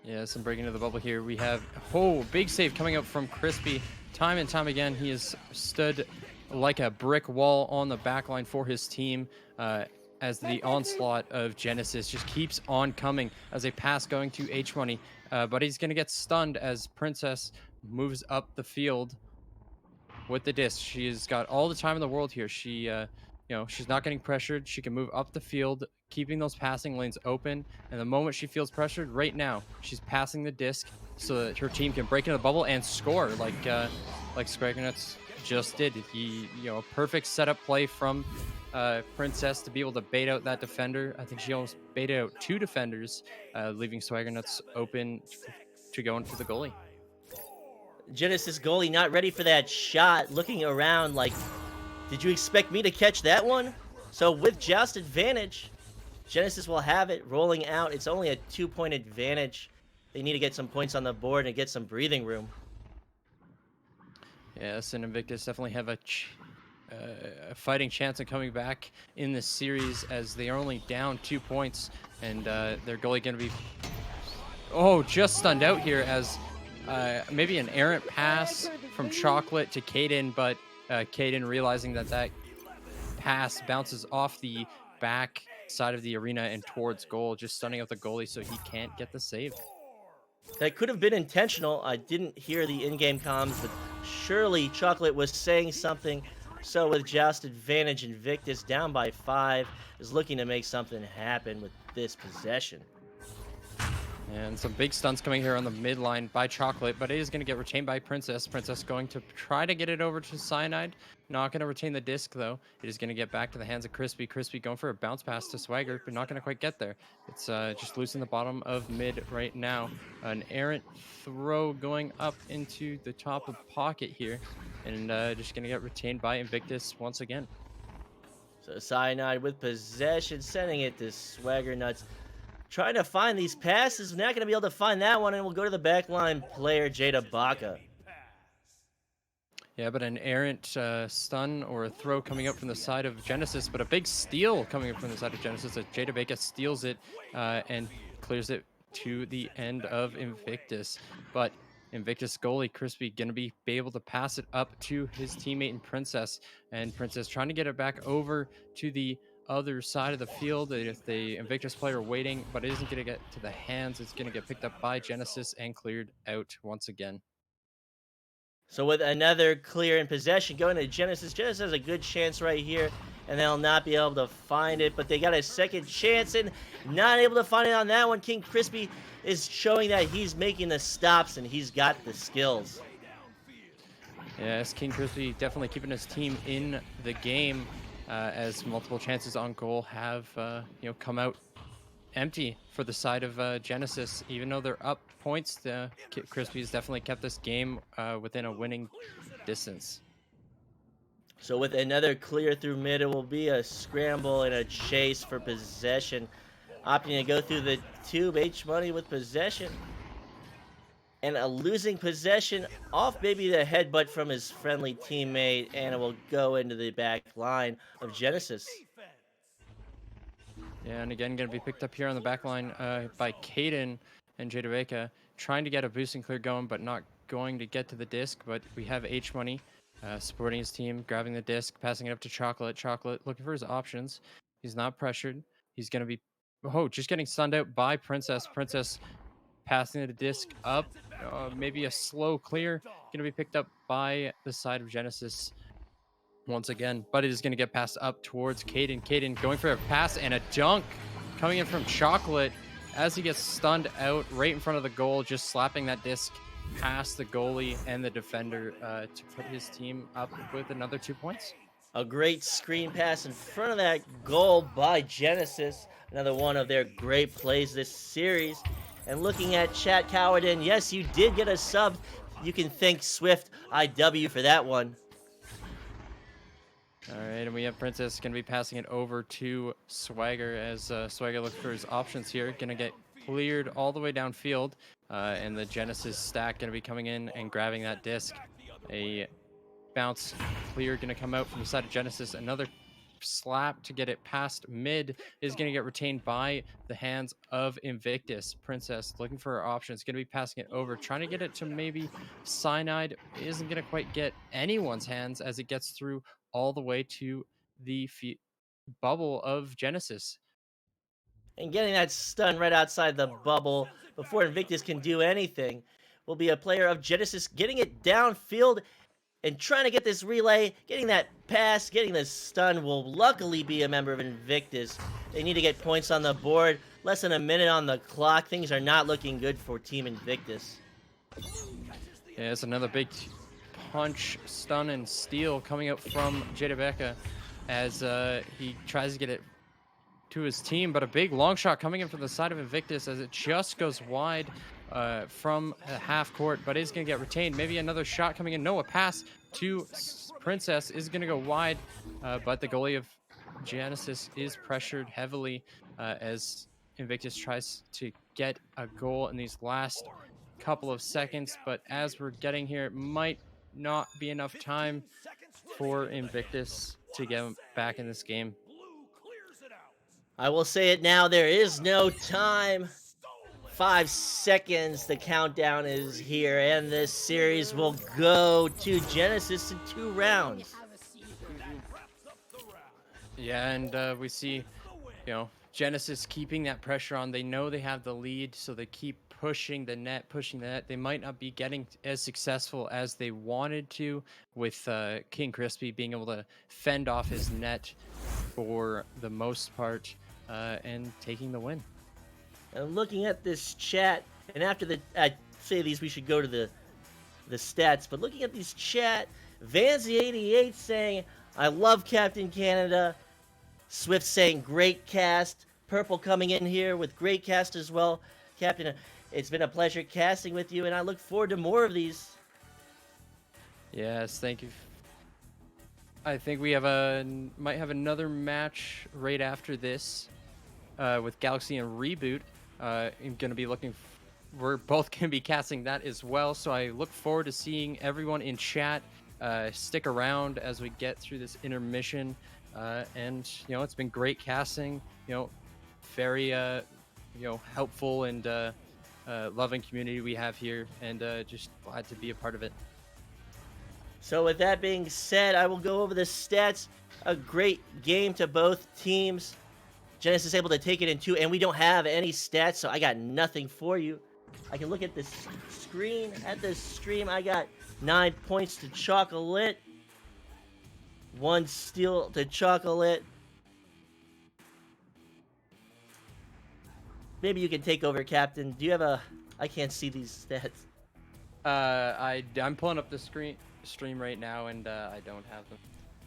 Yeah, some breaking into the bubble here. We have, big save coming up from Crispy. Time and time again, he has stood like a brick wall on the back line for his team as the onslaught of Genesis just keeps on coming as a pass going to H-Money. But he's going to get stunned as Princess moves up the field with the disc. She's got all the time in the world here. She's not getting pressured. She can move up the field, keeping those passing lanes open. And the moment she feels pressured, right now, she's passing the disc so that her team can break into the bubble and score like Squaggernuts just did. A perfect setup play from Princess to be able to bait out that defender. I think she almost baited out two defenders, leaving Swaggernuts open to go into the goalie. Genesis goalie not ready for that shot, looking around like, did you expect me to catch that one? So with joust advantage, Genesis will have it rolling out. It's only a 2-point advantage. They need to get some points on the board and get some breathing room. Yes, and Invictus definitely have a fighting chance of coming back in this series as they are only down 2 points, and their goalie going to be just stunned out here as maybe an errant pass from Chocolate to Caden, but Caden realizing that pass bounces off the back side of the arena and towards goal, just stunning out the goalie so he can't get the save. That could have been intentional. I didn't hear the in-game comms, but surely Chocolate was saying something. So with joust advantage, Invictus down by 5 is looking to make something happen with this possession. And some big stunts coming here on the midline by Chocolate, but it is going to get retained by Princess. Princess going to try to get it over to Cyanide. Not going to retain the disc, though. It is going to get back to the hands of Crispy. Crispy going for a bounce pass to Swagger, but not going to quite get there. It's just loose in the bottom of mid right now. An errant throw going up into the top of pocket here, and just going to get retained by Invictus once again. So Cyanide with possession, sending it to Swaggernuts. Trying to find these passes, not going to be able to find that one, and we'll go to the backline player, Jada Baca. Yeah, but an errant stun or a throw coming up from the side of Genesis, but a big steal coming up from the side of Genesis as Jada Baca steals it and clears it to the end of Invictus. But Invictus goalie Crispy going to be able to pass it up to his teammate in Princess, and Princess trying to get it back over to the other side of the field. If the Invictus player waiting, but it isn't going to get to the hands. It's going to get picked up by Genesis and cleared out once again. So with another clear in possession going to Genesis, Genesis has a good chance right here, and they'll not be able to find it, but they got a second chance and not able to find it on that one. King Crispy is showing that he's making the stops and he's got the skills. Yes, King Crispy definitely keeping his team in the game. As multiple chances on goal have come out empty for the side of Genesis. Even though they're up points, Crispy has definitely kept this game within a winning distance. So with another clear through mid, it will be a scramble and a chase for possession. Opting to go through the tube, H-Money with possession. And a losing possession off maybe the headbutt from his friendly teammate, and it will go into the back line of Genesis. Yeah, and again, going to be picked up here on the back line by Caden and Jada Baca, trying to get a boost and clear going, but not going to get to the disc. But we have H-Money supporting his team, grabbing the disc, passing it up to Chocolate. Chocolate looking for his options. He's not pressured. He's going to be, just getting stunned out by Princess. Princess passing the disc up. Maybe a slow clear, going to be picked up by the side of Genesis once again, but it is going to get passed up towards Caden. Caden going for a pass and a dunk coming in from Chocolate as he gets stunned out right in front of the goal, just slapping that disc past the goalie and the defender to put his team up with another 2 points. A great screen pass in front of that goal by Genesis. Another one of their great plays this series. And looking at Chat Cowardin, yes, you did get a sub. You can thank Swift IW for that one. All right, and we have Princess going to be passing it over to Swagger as Swagger looks for his options here. Going to get cleared all the way downfield, and the Genesis stack going to be coming in and grabbing that disc. A bounce clear going to come out from the side of Genesis. Another slap to get it past mid is going to get retained by the hands of Invictus. Princess looking for her options, going to be passing it over, trying to get it to maybe Cyanide. Isn't going to quite get anyone's hands as it gets through all the way to the bubble of Genesis. And getting that stun right outside the bubble before Invictus can do anything will be a player of Genesis getting it downfield and trying to get this relay, getting that pass, getting the stun will luckily be a member of Invictus. They need to get points on the board. Less than a minute on the clock. Things are not looking good for Team Invictus. Yeah, it's another big punch, stun, and steal coming out from Jadabeka as he tries to get it to his team, but a big long shot coming in from the side of Invictus as it just goes wide from half court, but is going to get retained. Maybe another shot coming in. No, a pass to Princess is going to go wide, but the goalie of Genesis is pressured heavily as Invictus tries to get a goal in these last couple of seconds, but as we're getting here, it might not be enough time for Invictus to get back in this game. I will say it now, there is no time. 5 seconds, the countdown is here, and this series will go to Genesis in 2 rounds. Yeah, and we see, Genesis keeping that pressure on. They know they have the lead, so they keep pushing the net. They might not be getting as successful as they wanted to, with King Crispy being able to fend off his net for the most part and taking the win. And looking at this chat, and after I say these, we should go to the stats, but looking at these chat, Vanzy88 saying, I love Captain Canada. Swift saying, great cast. Purple coming in here with great cast as well. Captain, it's been a pleasure casting with you, and I look forward to more of these. Yes, thank you. I think we might have another match right after this with Galaxy and Reboot. I'm going to be we're both going to be casting that as well, so I look forward to seeing everyone in chat. Stick around as we get through this intermission, and it's been great casting. Very helpful and loving community we have here, and just glad to be a part of it. So with that being said, I will go over the stats. A great game to both teams. Genesis able to take it in 2, and we don't have any stats, so I got nothing for you. I can look at this screen, at this stream. I got 9 points to Chocolate, 1 steal to Chocolate. Maybe you can take over, Captain. Do you have I can't see these stats. I'm pulling up the stream right now, and I don't have them.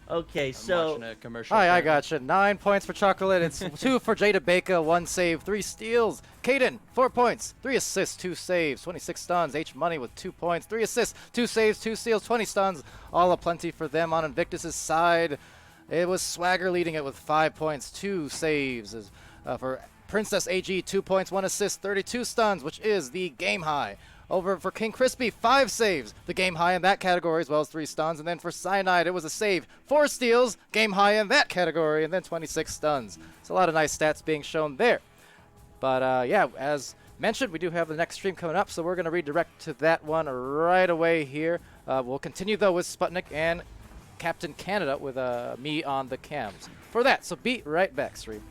Okay, I'm so watching a commercial. Hi, I gotcha. 9 points for Chocolate. It's 2 for Jadabeka, 1 save, 3 steals. Caden, 4 points, 3 assists, 2 saves, 26 stuns. H Money with 2 points, 3 assists, 2 saves, 2 steals, 20 stuns. All aplenty for them on Invictus's side. It was Swagger leading it with 5 points, 2 saves. For Princess AG, 2 points, 1 assist, 32 stuns, which is the game high. Over for King Crispy, 5 saves, the game high in that category, as well as 3 stuns. And then for Cyanide, it was a save, 4 steals, game high in that category, and then 26 stuns. It's a lot of nice stats being shown there. But yeah, as mentioned, we do have the next stream coming up, so we're going to redirect to that one right away here. We'll continue, though, with Sputnik and Captain Canada with me on the cams for that. So be right back, stream.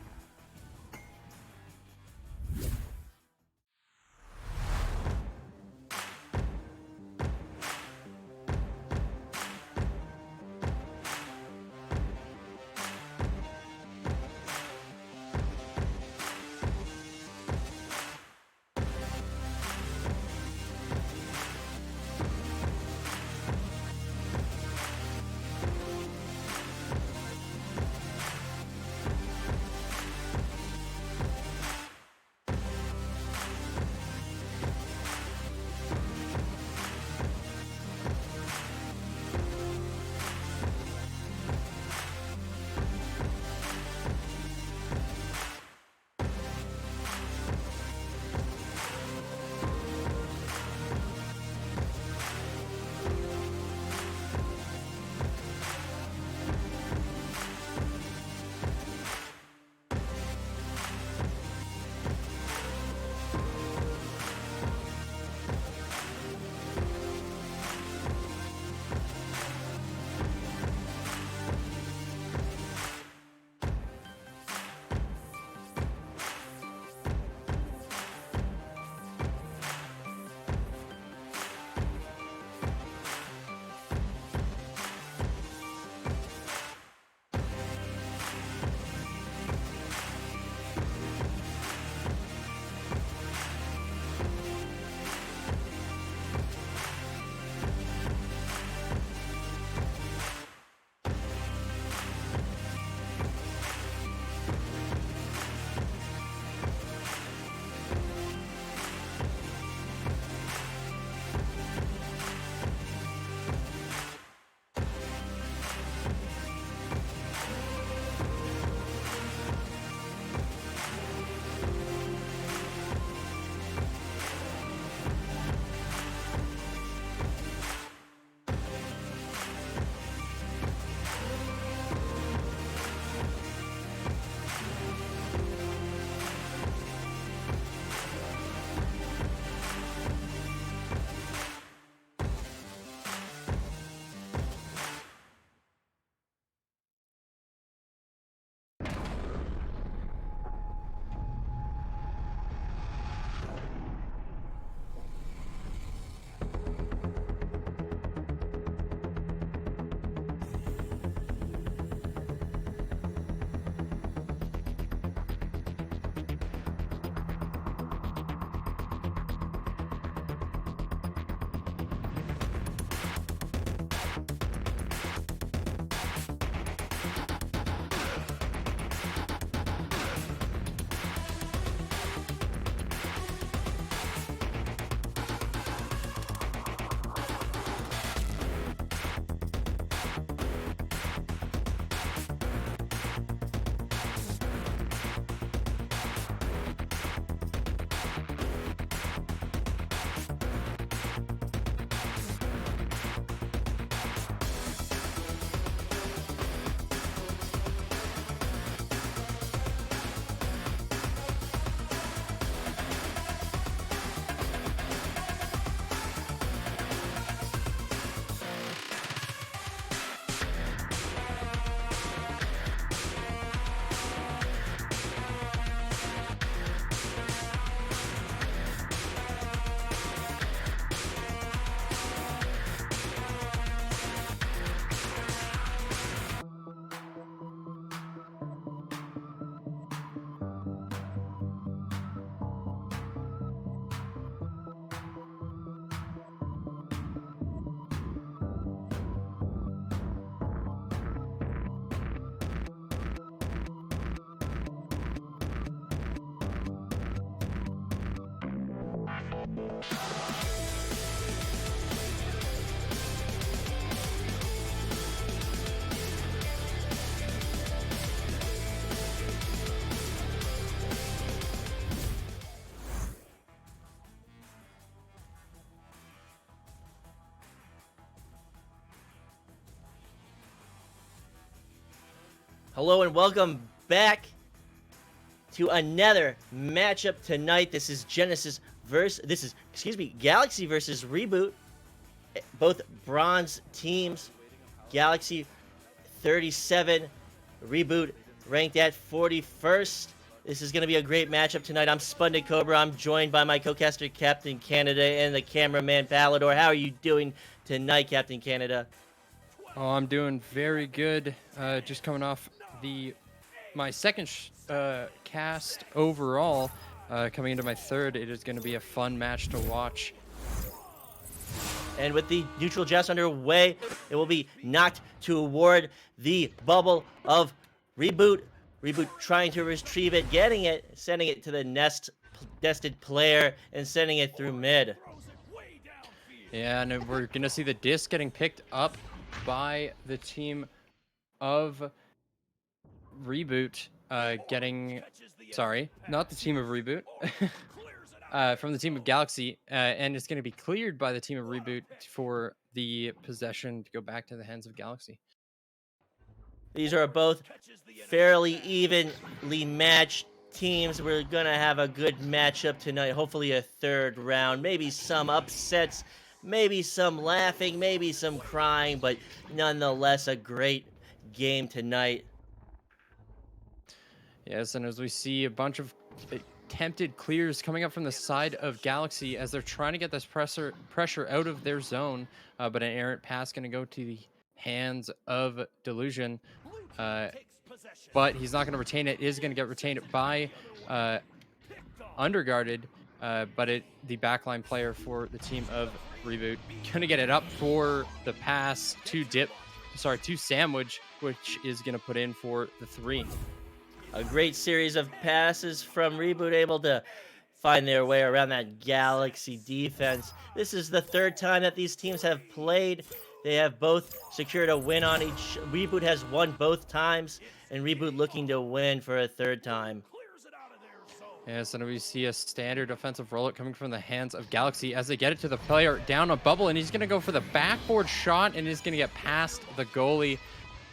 Hello and welcome back to another matchup tonight. This is Galaxy versus Reboot. Both bronze teams. Galaxy 37, Reboot ranked at 41st. This is going to be a great matchup tonight. I'm SputnikKobra. I'm joined by my co-caster CaptainCanada and the cameraman Palidore. How are you doing tonight, CaptainCanada? Oh, I'm doing very good. Just coming off my second cast overall. Coming into my third, it is going to be a fun match to watch. And with the neutral joust underway, it will be knocked toward the bubble of Reboot. Reboot trying to retrieve it, getting it, sending it to the nested player, and sending it through mid. Yeah, and we're going to see the disc getting picked up by the team of Reboot. Sorry, not the team of Reboot. From the team of Galaxy, and it's going to be cleared by the team of Reboot for the possession to go back to the hands of Galaxy. These are both fairly evenly matched teams. We're going to have a good matchup tonight. Hopefully a third round. Maybe some upsets, maybe some laughing, maybe some crying, but nonetheless a great game tonight. Yes, and as we see a bunch of attempted clears coming up from the side of Galaxy as they're trying to get this pressure out of their zone, but an errant pass going to go to the hands of Delusion, but he's not going to retain it. It is going to get retained by Underguarded, but the backline player for the team of Reboot going to get it up for the pass to Sandwich, which is going to put in for the 3. A great series of passes from Reboot, able to find their way around that Galaxy defense. This is the third time that these teams have played. They have both secured a win on each. Reboot has won both times, and Reboot looking to win for a third time. Yes, and we see a standard offensive rollout coming from the hands of Galaxy as they get it to the player down a bubble, and he's going to go for the backboard shot, and he's going to get past the goalie,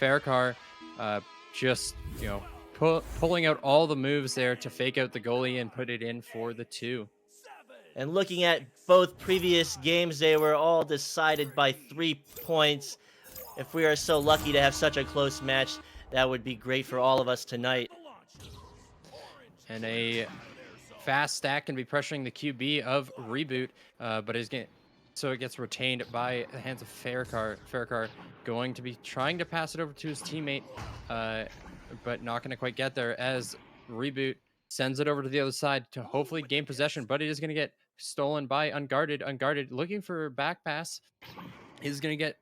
Faircar, just, pulling out all the moves there to fake out the goalie and put it in for the 2. And looking at both previous games, they were all decided by 3 points. If we are so lucky to have such a close match, that would be great for all of us tonight. And a fast stack can be pressuring the QB of Reboot, but so it gets retained by the hands of Faircar. Faircar going to be trying to pass it over to his teammate, but not going to quite get there as Reboot sends it over to the other side to hopefully gain possession, but it is going to get stolen by Unguarded. Unguarded looking for a back pass is going to get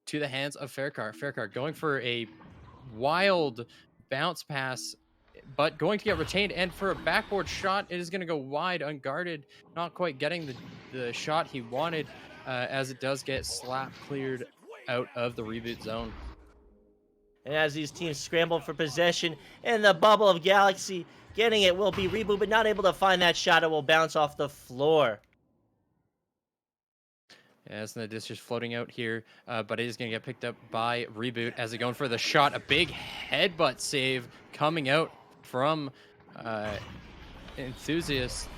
to the hands of Faircar. Faircar going for a wild bounce pass, but going to get retained, and for a backboard shot, it is going to go wide. Unguarded not quite getting the shot he wanted, as it does get slap cleared out of the Reboot zone. And as these teams scramble for possession in the bubble of Galaxy, getting it will be Reboot, but not able to find that shot. It will bounce off the floor. Yes, and the disc is floating out here, but it is going to get picked up by Reboot as they're going for the shot. A big headbutt save coming out from Enthusiast.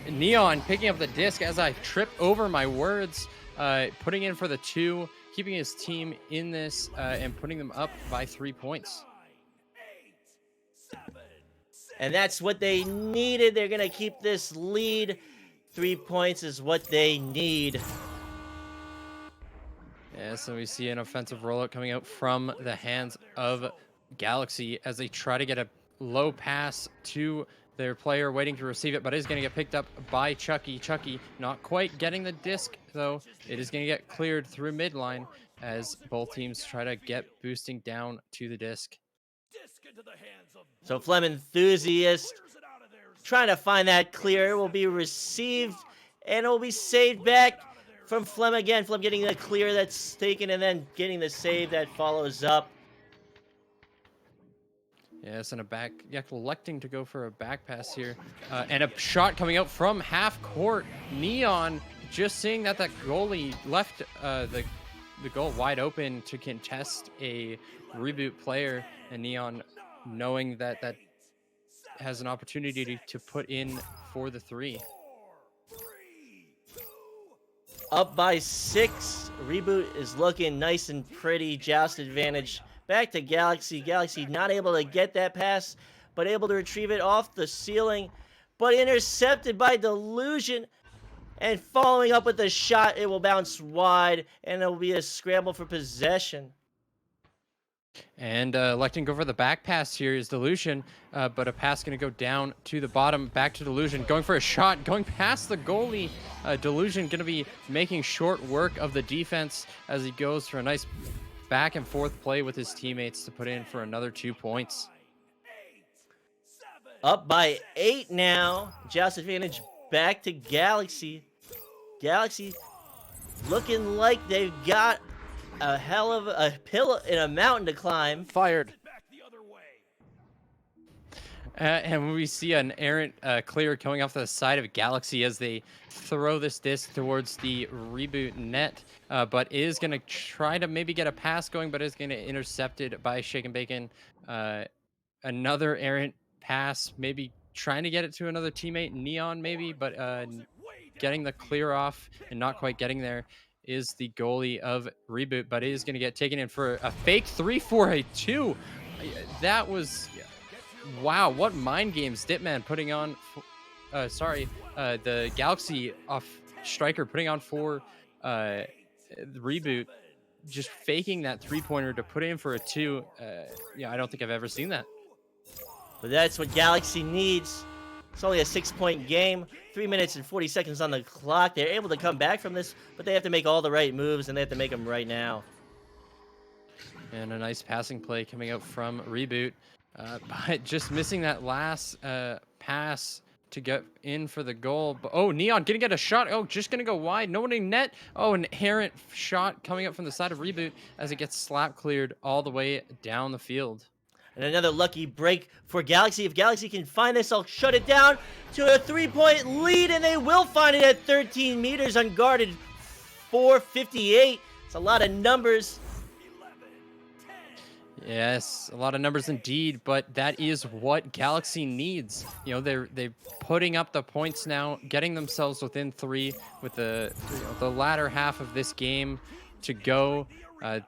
Neon picking up the disc as I trip over my words, putting in for the 2. Keeping his team in this and putting them up by 3 points. And that's what they needed. They're going to keep this lead. 3 points is what they need. Yeah, so we see an offensive rollout coming out from the hands of Galaxy as they try to get a low pass to their player waiting to receive it, but it is going to get picked up by Chucky. Chucky not quite getting the disc, though. It is going to get cleared through midline as both teams try to get boosting down to the disc. So Flem Enthusiast trying to find that clear. It will be received, and it will be saved back from Flem again. Flem getting the clear that's taken, and then getting the save that follows up. Yes, and electing to go for a back pass here. And a shot coming out from half court. Neon just seeing that goalie left the the goal wide open to contest a Reboot player, and Neon knowing that that has an opportunity to put in for the 3. Up by 6. Reboot is looking nice and pretty. Joust advantage back to Galaxy. Galaxy not able to get that pass, but able to retrieve it off the ceiling, but intercepted by Delusion. And following up with a shot, it will bounce wide, and it will be a scramble for possession. And electing to go for the back pass here is Delusion, but a pass going to go down to the bottom, back to Delusion, going for a shot, going past the goalie. Delusion going to be making short work of the defense as he goes for a nice back and forth play with his teammates to put in for another 2 points. Up by 8 now. Joust advantage back to Galaxy. Galaxy looking like they've got a hell of a hill and a mountain to climb. Fired. And we see an errant clear coming off the side of Galaxy as they throw this disc towards the Reboot net, but is going to try to maybe get a pass going, but is going to intercepted by Shake and Bacon. Another errant pass, maybe trying to get it to another teammate, Neon maybe, but getting the clear off and not quite getting there is the goalie of Reboot, but it is going to get taken in for a fake 3 for a 2. That was, wow, what mind games Dipman putting on, the Galaxy off striker putting on for Reboot, just faking that 3-pointer to put in for a 2. Yeah, I don't think I've ever seen that. But that's what Galaxy needs. It's only a 6-point game, 3 minutes and 40 seconds on the clock. They're able to come back from this, but they have to make all the right moves, and they have to make them right now. And a nice passing play coming out from Reboot, but just missing that last pass to get in for the goal. But, oh, Neon gonna get a shot. Oh, just gonna go wide. No one in net. Oh, an errant shot coming up from the side of Reboot as it gets slap cleared all the way down the field. And another lucky break for Galaxy. If Galaxy can find this, I'll shut it down to a 3-point lead, and they will find it at 13 meters unguarded. 4:58. It's a lot of numbers. Yes, a lot of numbers indeed, but that is what Galaxy needs. You know, they're putting up the points now, getting themselves within 3 with the latter half of this game to go.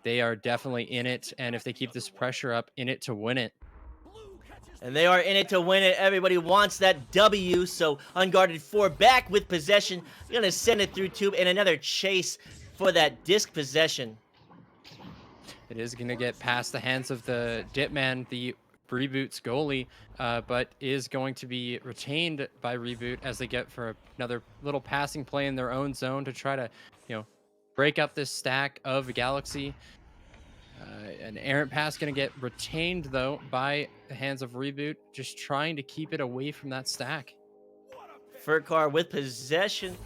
They are definitely in it, and if they keep this pressure up, in it to win it. And they are in it to win it. Everybody wants that W, so unguarded 4 back with possession. Gonna send it through tube, and another chase for that disc possession. It is going to get past the hands of the Dipman, the Reboot's goalie, but is going to be retained by Reboot as they get for another little passing play in their own zone to try to, break up this stack of Galaxy. An errant pass going to get retained, though, by the hands of Reboot, just trying to keep it away from that stack. Furcar with possession,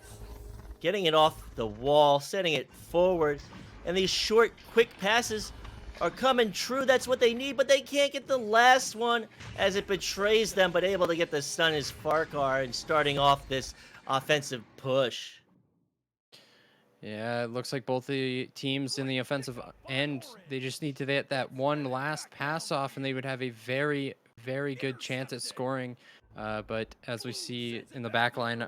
getting it off the wall, setting it forward. And these short, quick passes are coming true. That's what they need, but they can't get the last one as it betrays them, but able to get the stun is Farcar and starting off this offensive push. Yeah, it looks like both the teams in the offensive end, they just need to get that one last pass off, and they would have a very, very good chance at scoring. But as we see in the back line,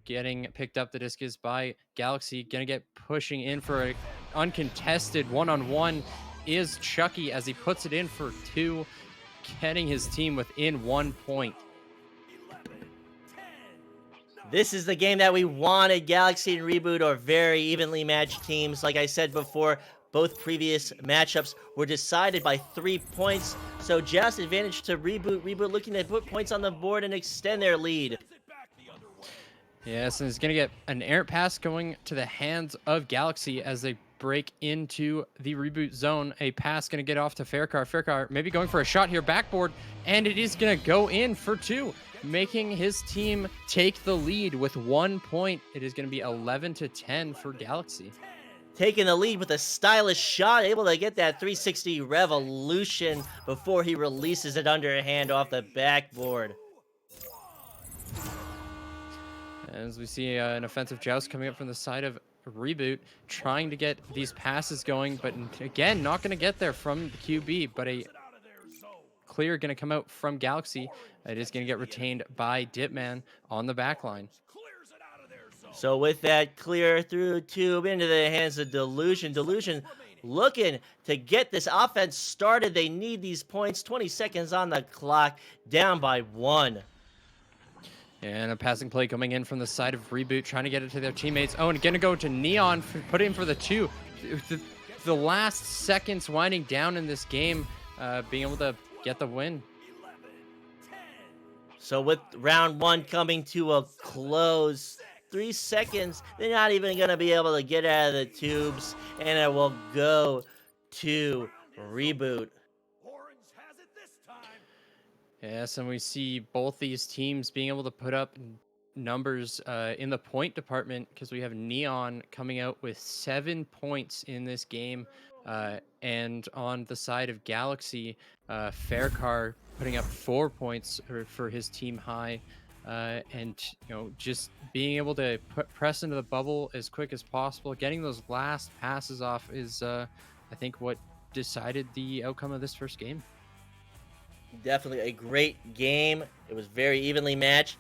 getting picked up the disc is by Galaxy. Gonna get pushing in for an uncontested one-on-one is Chucky as he puts it in for 2, getting his team within 1 point. This is the game that we wanted. Galaxy and Reboot are very evenly matched teams. Like I said before, both previous matchups were decided by 3 points. So just advantage to Reboot. Reboot looking to put points on the board and extend their lead. Yes, and it's going to get an errant pass going to the hands of Galaxy as they break into the Reboot zone. A pass going to get off to Faircar. Faircar maybe going for a shot here, backboard, and it is going to go in for 2, making his team take the lead with 1 point. It is going to be 11-10 for Galaxy. Taking the lead with a stylish shot, able to get that 360 revolution before he releases it underhand off the backboard. As we see an offensive joust coming up from the side of Reboot, trying to get these passes going, but again, not going to get there from the QB, but a clear going to come out from Galaxy. It is going to get retained by Dipman on the back line. So with that clear through tube into the hands of Delusion. Delusion looking to get this offense started. They need these points. 20 seconds on the clock, down by 1. And a passing play coming in from the side of Reboot, trying to get it to their teammates. Oh, and going to go to Neon, put in for the 2. The last seconds winding down in this game, being able to get the win. So with round 1 coming to a close, 3 seconds, they're not even going to be able to get out of the tubes, and it will go to Reboot. Yes, and we see both these teams being able to put up numbers in the point department, because we have Neon coming out with 7 points in this game, and on the side of Galaxy, Faircar putting up 4 points for his team high, and just being able to press into the bubble as quick as possible, getting those last passes off is I think what decided the outcome of this first game. Definitely a great game. It was very evenly matched.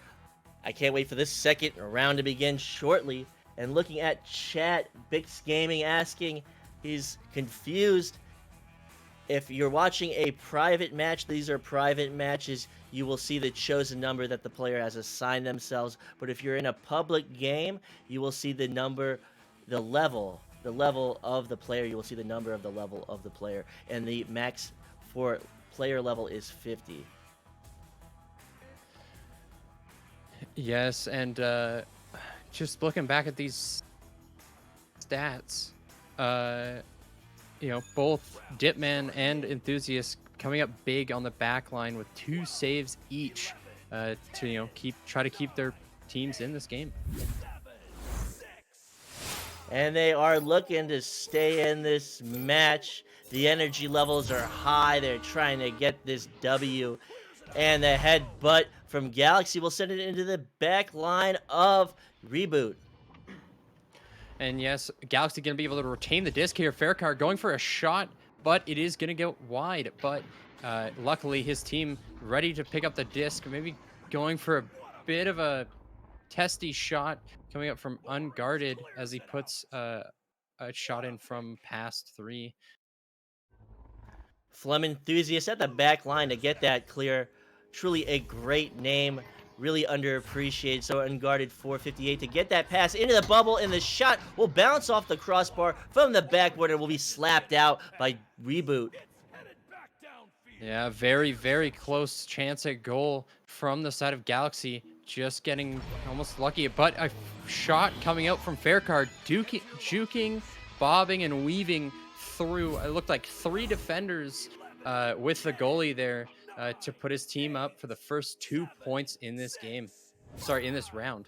I can't wait for this second round to begin shortly. And looking at chat, Bix Gaming asking, he's confused. If you're watching a private match, these are private matches, you will see the chosen number that the player has assigned themselves. But if you're in a public game, you will see the number, the level of the player. You will see the number of the level of the player. And the max for player level is 50. Yes, and just looking back at these stats, both Dipman and Enthusiast coming up big on the back line with 2 saves each to try to keep their teams in this game. And they are looking to stay in this match. The energy levels are high. They're trying to get this W. And the headbutt from Galaxy will send it into the back line of Reboot. And yes, Galaxy going to be able to retain the disc here. Faircar going for a shot, but it is going to go wide. But luckily, his team ready to pick up the disc. Maybe going for a bit of a testy shot coming up from Unguarded as he puts a shot in from past 3. Flem Enthusiast at the back line to get that clear. Truly a great name. Really underappreciated. So Unguarded 458 to get that pass into the bubble, and the shot will bounce off the crossbar from the backboard and will be slapped out by Reboot. Yeah, very, very close chance at goal from the side of Galaxy. Just getting almost lucky, but a shot coming out from Faircar, juking, bobbing, and weaving through. It looked like 3 defenders with the goalie there to put his team up for the first 2 points in this game. Sorry, in this round.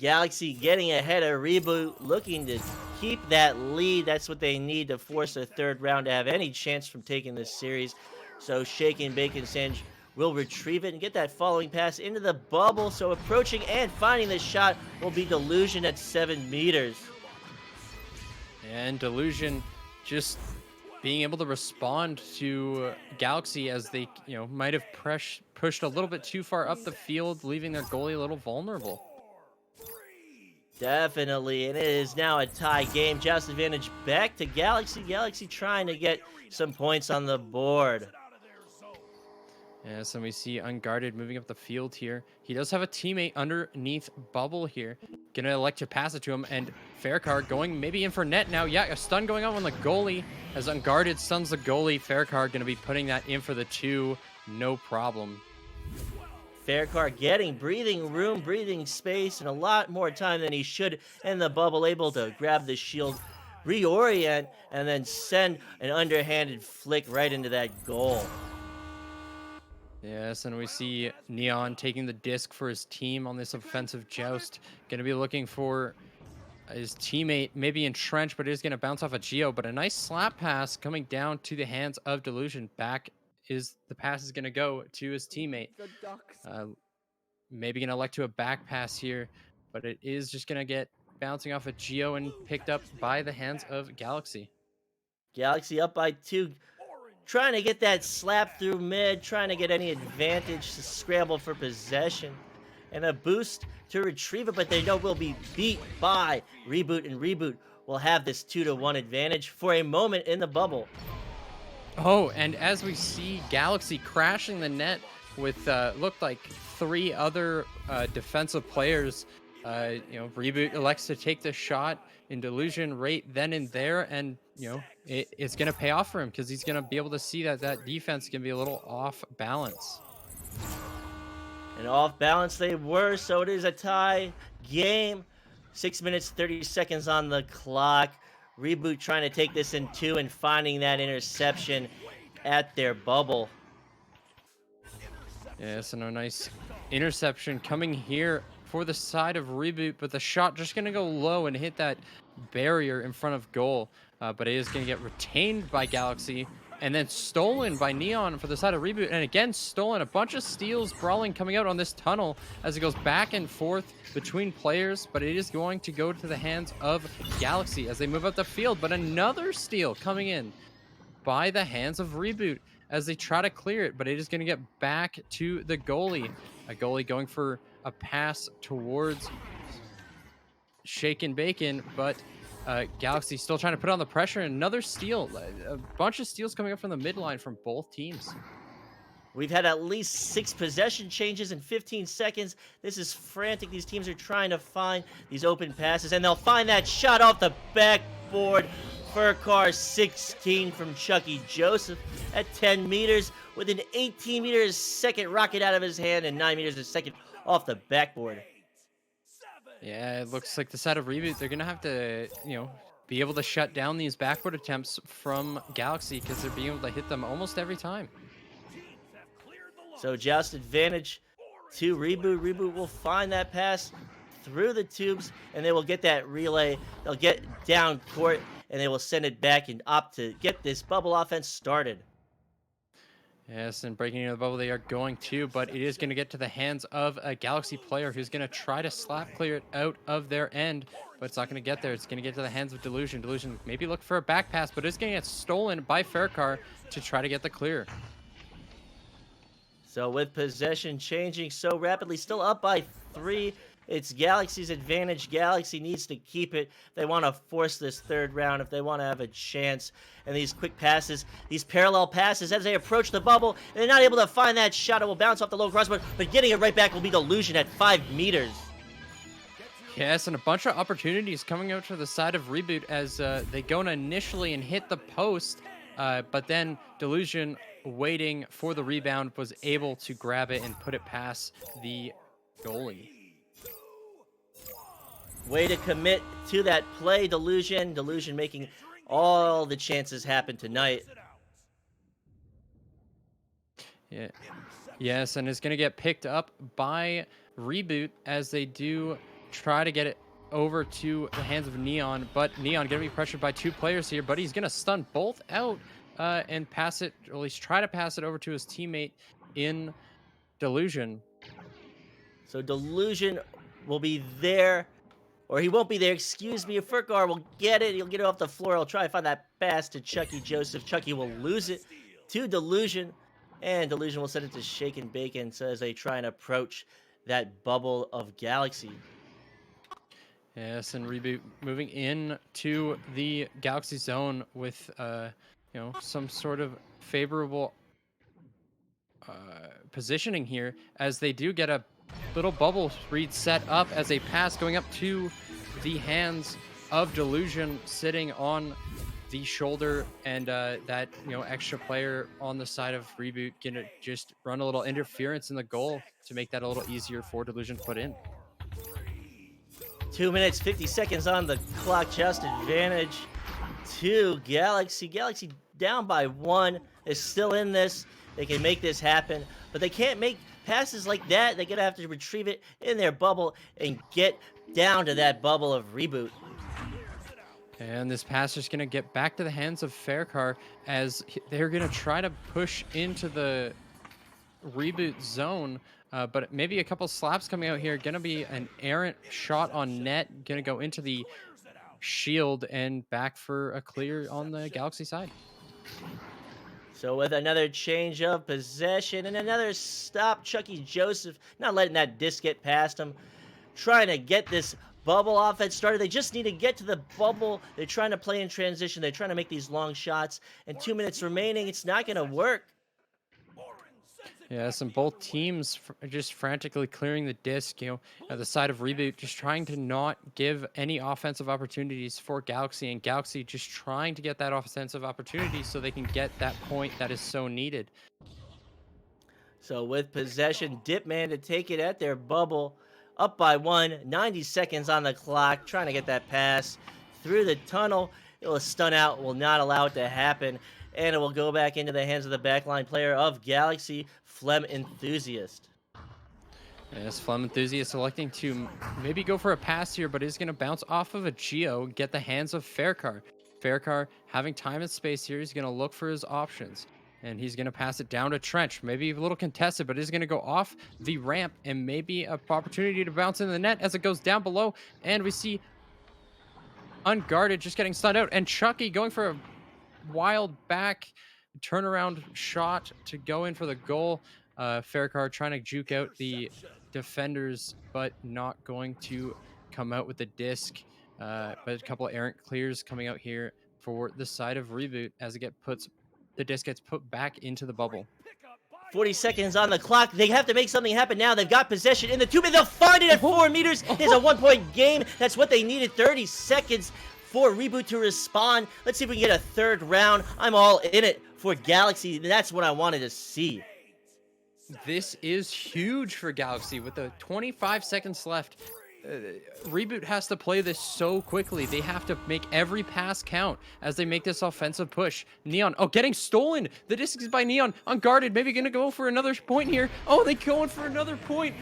Galaxy getting ahead of Reboot, looking to keep that lead. That's what they need to force a third round to have any chance from taking this series. So Shaken Bacon Sandwich will retrieve it and get that following pass into the bubble. So approaching and finding the shot will be Delusion at 7 meters. And Delusion just being able to respond to Galaxy as they, might have pushed a little bit too far up the field, leaving their goalie a little vulnerable. Definitely, and it is now a tie game. Joust advantage back to Galaxy. Galaxy trying to get some points on the board. Yes, and we see Unguarded moving up the field here. He does have a teammate underneath bubble here. Gonna elect to pass it to him, and Faircar going maybe in for net now. Yeah, a stun going on the goalie. As Unguarded stuns the goalie, Faircar gonna be putting that in for the 2. No problem. Faircar getting breathing room, breathing space, and a lot more time than he should in the bubble, able to grab the shield, reorient, and then send an underhanded flick right into that goal. Yes, and we see Neon taking the disc for his team on this offensive joust. Going to be looking for his teammate, maybe entrenched, but it is going to bounce off a Geo. But a nice slap pass coming down to the hands of Delusion. Back is the pass is going to go to his teammate. Maybe going to elect to a back pass here, but it is just going to get bouncing off a Geo and picked up by the hands of Galaxy. Galaxy up by 2. Trying to get that slap through mid, trying to get any advantage to scramble for possession. And a boost to retrieve it, but they know will be beat by Reboot, and Reboot will have this 2-1 advantage for a moment in the bubble. Oh, and as we see Galaxy crashing the net with looked like 3 other defensive players, Reboot elects to take the shot in Delusion right then and there, and it's gonna pay off for him because he's gonna be able to see that that defense can be a little off balance. And off balance they were, so it is a tie game. 6 minutes 30 seconds on the clock. Reboot trying to take this in 2 and finding that interception at their bubble. Yes, and a nice interception coming here for the side of Reboot, but the shot just going to go low and hit that barrier in front of goal. But it is going to get retained by Galaxy and then stolen by Neon for the side of Reboot. And again, stolen. A bunch of steals brawling coming out on this tunnel as it goes back and forth between players, but it is going to go to the hands of Galaxy as they move up the field. But another steal coming in by the hands of Reboot as they try to clear it, but it is going to get back to the goalie. A goalie going for a pass towards Shake and Bacon, but Galaxy still trying to put on the pressure. Another steal. A bunch of steals coming up from the midline from both teams. We've had at least 6 possession changes in 15 seconds. This is frantic. These teams are trying to find these open passes, and they'll find that shot off the backboard. Furcar 16 from Chucky Joseph at 10 meters with an 18 meters second rocket out of his hand and 9 meters a second off the backboard. Yeah, it looks like the side of Reboot, they're going to have to, be able to shut down these backboard attempts from Galaxy because they're being able to hit them almost every time. So just advantage to Reboot. Reboot will find that pass through the tubes, and they will get that relay. They'll get down court, and they will send it back and opt to get this bubble offense started. Yes, and breaking into the bubble they are going to, but it is going to get to the hands of a Galaxy player who's going to try to slap clear it out of their end, but it's not going to get there. It's going to get to the hands of Delusion. Delusion maybe look for a back pass, but it's going to get stolen by Faircar to try to get the clear. So with possession changing so rapidly, still up by 3, it's Galaxy's advantage. Galaxy needs to keep it. They want to force this third round if they want to have a chance. And these quick passes, these parallel passes as they approach the bubble, and they're not able to find that shot. It will bounce off the low crossbar, but getting it right back will be Delusion at 5 meters. Yes, and a bunch of opportunities coming out to the side of Reboot as they go in initially and hit the post, but then Delusion, waiting for the rebound, was able to grab it and put it past the goalie. Way to commit to that play, Delusion. Delusion making all the chances happen tonight. Yeah. Yes, and it's going to get picked up by Reboot as they do try to get it over to the hands of Neon, but Neon going to be pressured by 2 players here, but he's going to stun both out and pass it, or at least try to pass it over to his teammate in Delusion. So Delusion will be there, or he won't be there, excuse me. If Furcar will get it, he'll get it off the floor. He'll try to find that pass to Chucky Joseph. Chucky will lose it to Delusion, and Delusion will send it to Shake and Bacon so as they try and approach that bubble of Galaxy. Yes, and Reboot moving in to the Galaxy zone with, some sort of favorable positioning here as they do get a little bubble read set up as a pass going up to the hands of Delusion sitting on the shoulder, and that extra player on the side of Reboot gonna just run a little interference in the goal to make that a little easier for Delusion to put in. 2 minutes 50 seconds on the clock. Just advantage to Galaxy. Galaxy down by 1. They're still in this. They can make this happen, but they can't make passes like that. They're gonna have to retrieve it in their bubble and get down to that bubble of Reboot. And this pass is going to get back to the hands of Faircar as they're going to try to push into the Reboot zone, But maybe a couple slaps coming out here. Gonna be an errant shot on net. Gonna go into the shield and back for a clear on the Galaxy side. So with another change of possession and another stop, Chucky Joseph not letting that disc get past him. Trying to get this bubble offense started. They just need to get to the bubble. They're trying to play in transition. They're trying to make these long shots. And 2 minutes remaining. It's not going to work. Yes, and both teams just frantically clearing the disc, at the side of Reboot, just trying to not give any offensive opportunities for Galaxy, and Galaxy just trying to get that offensive opportunity so they can get that point that is so needed. So with possession, Dipman to take it at their bubble. Up by 1, 90 seconds on the clock, trying to get that pass through the tunnel. It will stun out, will not allow it to happen. And it will go back into the hands of the backline player of Galaxy, Flem Enthusiast. Yes, Flem Enthusiast electing to maybe go for a pass here, but is going to bounce off of a Geo, get the hands of Faircar. Faircar having time and space here. He's going to look for his options. And he's going to pass it down to Trench. Maybe a little contested, but is going to go off the ramp and maybe an opportunity to bounce in the net as it goes down below. And we see Unguarded just getting stunned out. And Chucky going for a wild back turnaround shot to go in for the goal. Faircar trying to juke out the defenders, but not going to come out with the disc. But a couple of errant clears coming out here for the side of Reboot as the disc gets put back into the bubble. 40 seconds on the clock. They have to make something happen now. They've got possession in the 2 minutes. They'll find it at 4 meters. There's a 1-point game. That's what they needed. 30 seconds for Reboot to respond. Let's see if we can get a third round. I'm all in it for Galaxy. That's what I wanted to see. This is huge for Galaxy with the 25 seconds left. Reboot has to play this so quickly. They have to make every pass count as they make this offensive push. Neon, getting stolen. The disc is by Neon, unguarded. Maybe gonna go for another point here. Oh, they going for another point.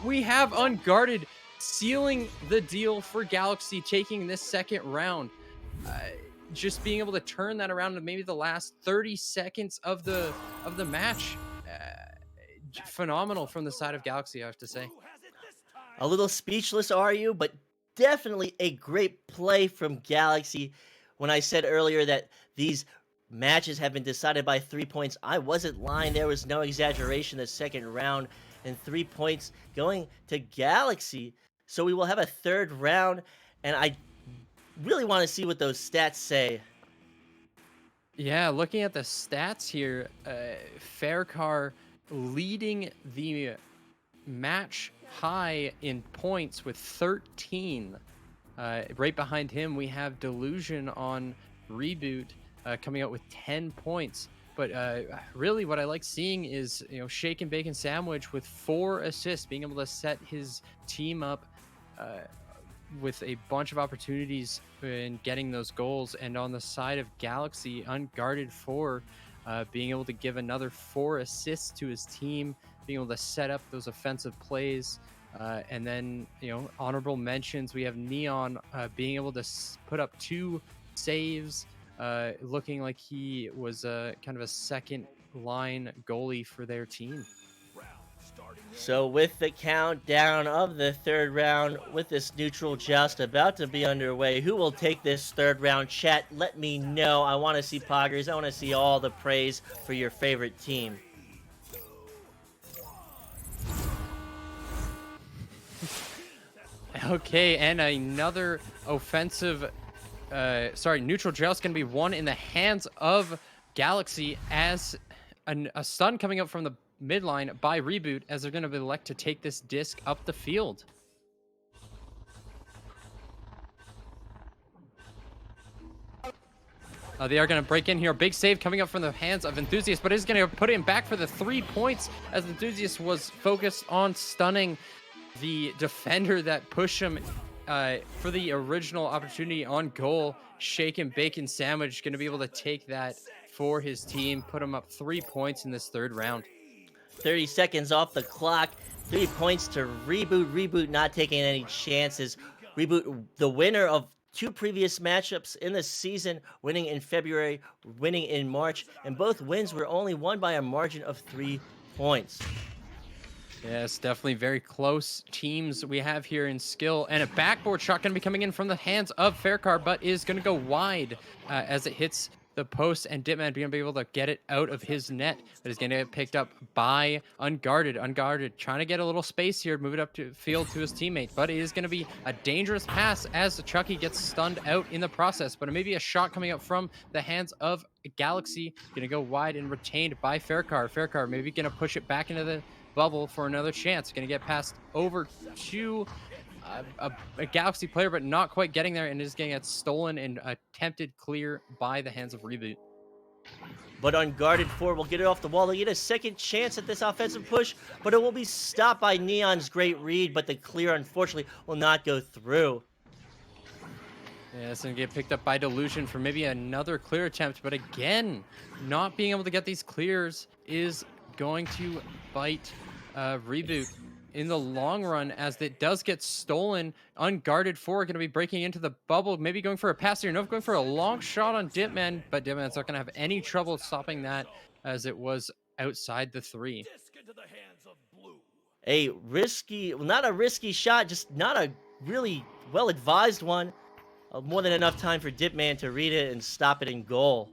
We have Unguarded sealing the deal for Galaxy, taking this second round. Just being able to turn that around to maybe the last 30 seconds of the match. Phenomenal from the side of Galaxy, I have to say. A little speechless, are you? But definitely a great play from Galaxy. When I said earlier that these matches have been decided by 3 points, I wasn't lying. There was no exaggeration. The second round and 3 points going to Galaxy. So we will have a third round, and I really want to see what those stats say. Yeah, looking at the stats here, Faircar leading the match high in points with 13. Right behind him, we have Delusion on Reboot coming out with 10 points. But really what I like seeing is, Shake and Bacon Sandwich with 4 assists, being able to set his team up with a bunch of opportunities in getting those goals. And on the side of Galaxy, Unguarded 4, being able to give another 4 assists to his team, being able to set up those offensive plays. And then, honorable mentions, we have Neon being able to put up 2 saves, looking like he was kind of a second line goalie for their team. So with the countdown of the third round, with this neutral joust about to be underway, who will take this third round? Chat, let me know. I want to see poggers. I want to see all the praise for your favorite team. Okay, and another offensive, neutral joust going to be won in the hands of Galaxy as a stun coming up from the midline by Reboot as they're going to elect to take this disc up the field. They are going to break in here. Big save coming up from the hands of Enthusiast, but is going to put him back for the 3 points as Enthusiast was focused on stunning the defender that pushed him for the original opportunity on goal. Shake and Bacon Sandwich going to be able to take that for his team, put him up 3 points in this third round. 30 seconds off the clock. 3 points to Reboot. Reboot not taking any chances. Reboot, the winner of 2 previous matchups in the season, winning in February, winning in March, and both wins were only won by a margin of 3 points. Yes, definitely very close teams we have here in skill. And a backboard shot going to be coming in from the hands of Faircar, but is going to go wide as it hits the post. And Dipman being able to get it out of his net, but is going to get picked up by Unguarded. Unguarded trying to get a little space here, move it up to field to his teammate. But it is going to be a dangerous pass as Chucky gets stunned out in the process. But maybe a shot coming up from the hands of Galaxy. Going to go wide and retained by Faircar. Faircar maybe going to push it back into the bubble for another chance. Going to get passed over to a Galaxy player, but not quite getting there, and is going to get stolen and attempted clear by the hands of Reboot. But Unguarded 4 will get it off the wall. They get a second chance at this offensive push, but it will be stopped by Neon's great read, but the clear, unfortunately, will not go through. Yeah, it's going to get picked up by Delusion for maybe another clear attempt, but again, not being able to get these clears is going to bite Reboot in the long run, as it does get stolen. Unguarded 4 going to be breaking into the bubble, maybe going for a pass here. No, going for a long shot on Dipman, but Dipman's not going to have any trouble stopping that, as it was outside the 3. Disc into the hands of blue. A risky, well, not a risky shot, just not a really well-advised one. More than enough time for Dipman to read it and stop it in goal.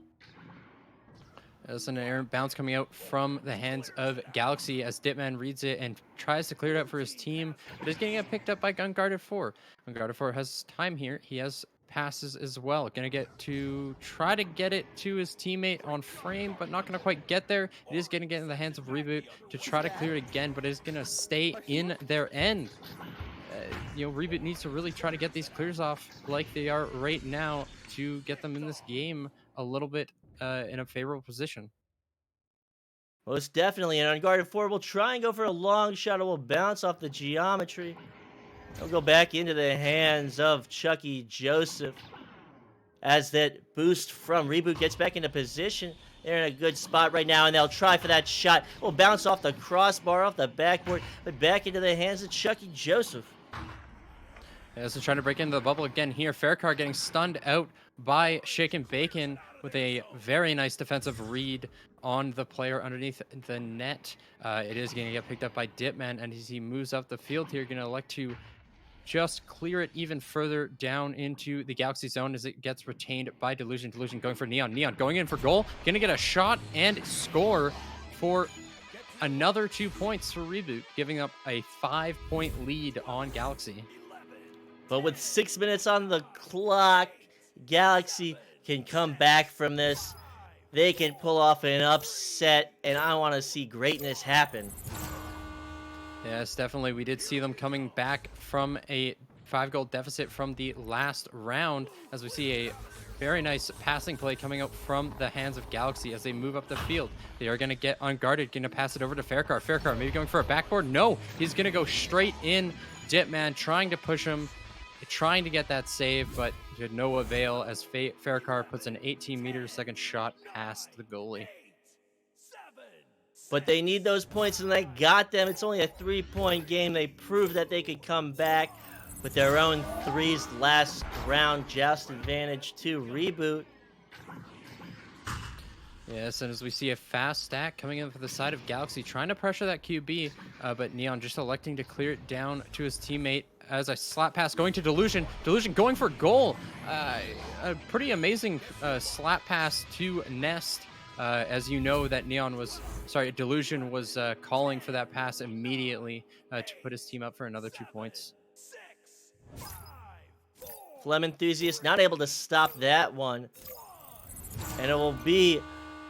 There's an errant bounce coming out from the hands of Galaxy as Dipman reads it and tries to clear it up for his team, but is going to get picked up by Unguarded 4. Unguarded 4 has time here. He has passes as well. Going to get to try to get it to his teammate on frame, but not going to quite get there. It is going to get in the hands of Reboot to try to clear it again, but it is going to stay in their end. Reboot needs to really try to get these clears off like they are right now to get them in this game a little bit in a favorable position. Most definitely. And Unguarded 4 will try and go for a long shot. It will bounce off the geometry. It'll go back into the hands of Chucky Joseph, as that boost from Reboot gets back into position. They're in a good spot right now, and they'll try for that shot. It will bounce off the crossbar, off the backboard, but back into the hands of Chucky Joseph. As they're trying to break into the bubble again here. Faircar getting stunned out by Shaken Bacon with a very nice defensive read on the player underneath the net. It is going to get picked up by Dipman, and as he moves up the field here, going to elect to just clear it even further down into the Galaxy zone as it gets retained by Delusion. Delusion going for Neon. Neon going in for goal. Going to get a shot and score for another 2 points for Reboot, giving up a 5-point lead on Galaxy. But with 6 minutes on the clock, Galaxy can come back from this. They can pull off an upset, and I want to see greatness happen. Yes, definitely. We did see them coming back from a 5-goal deficit from the last round, as we see a very nice passing play coming out from the hands of Galaxy as they move up the field. They are going to get Unguarded, going to pass it over to Faircar. Faircar maybe going for a backboard. No, he's going to go straight in. Dipman trying to push him, trying to get that save, but to no avail as Faircar puts an 18-meter-second shot past the goalie. But they need those points, and they got them. It's only a 3-point game. They proved that they could come back with their own threes last round. Joust advantage to Reboot. Yes, and as we see a fast stack coming in for the side of Galaxy, trying to pressure that QB, but Neon just electing to clear it down to his teammate as a slap pass going to Delusion. Delusion going for goal. A pretty amazing slap pass to Nest. As you know that Delusion was calling for that pass immediately to put his team up for another 2 points. Flem Enthusiast not able to stop that one. And it will be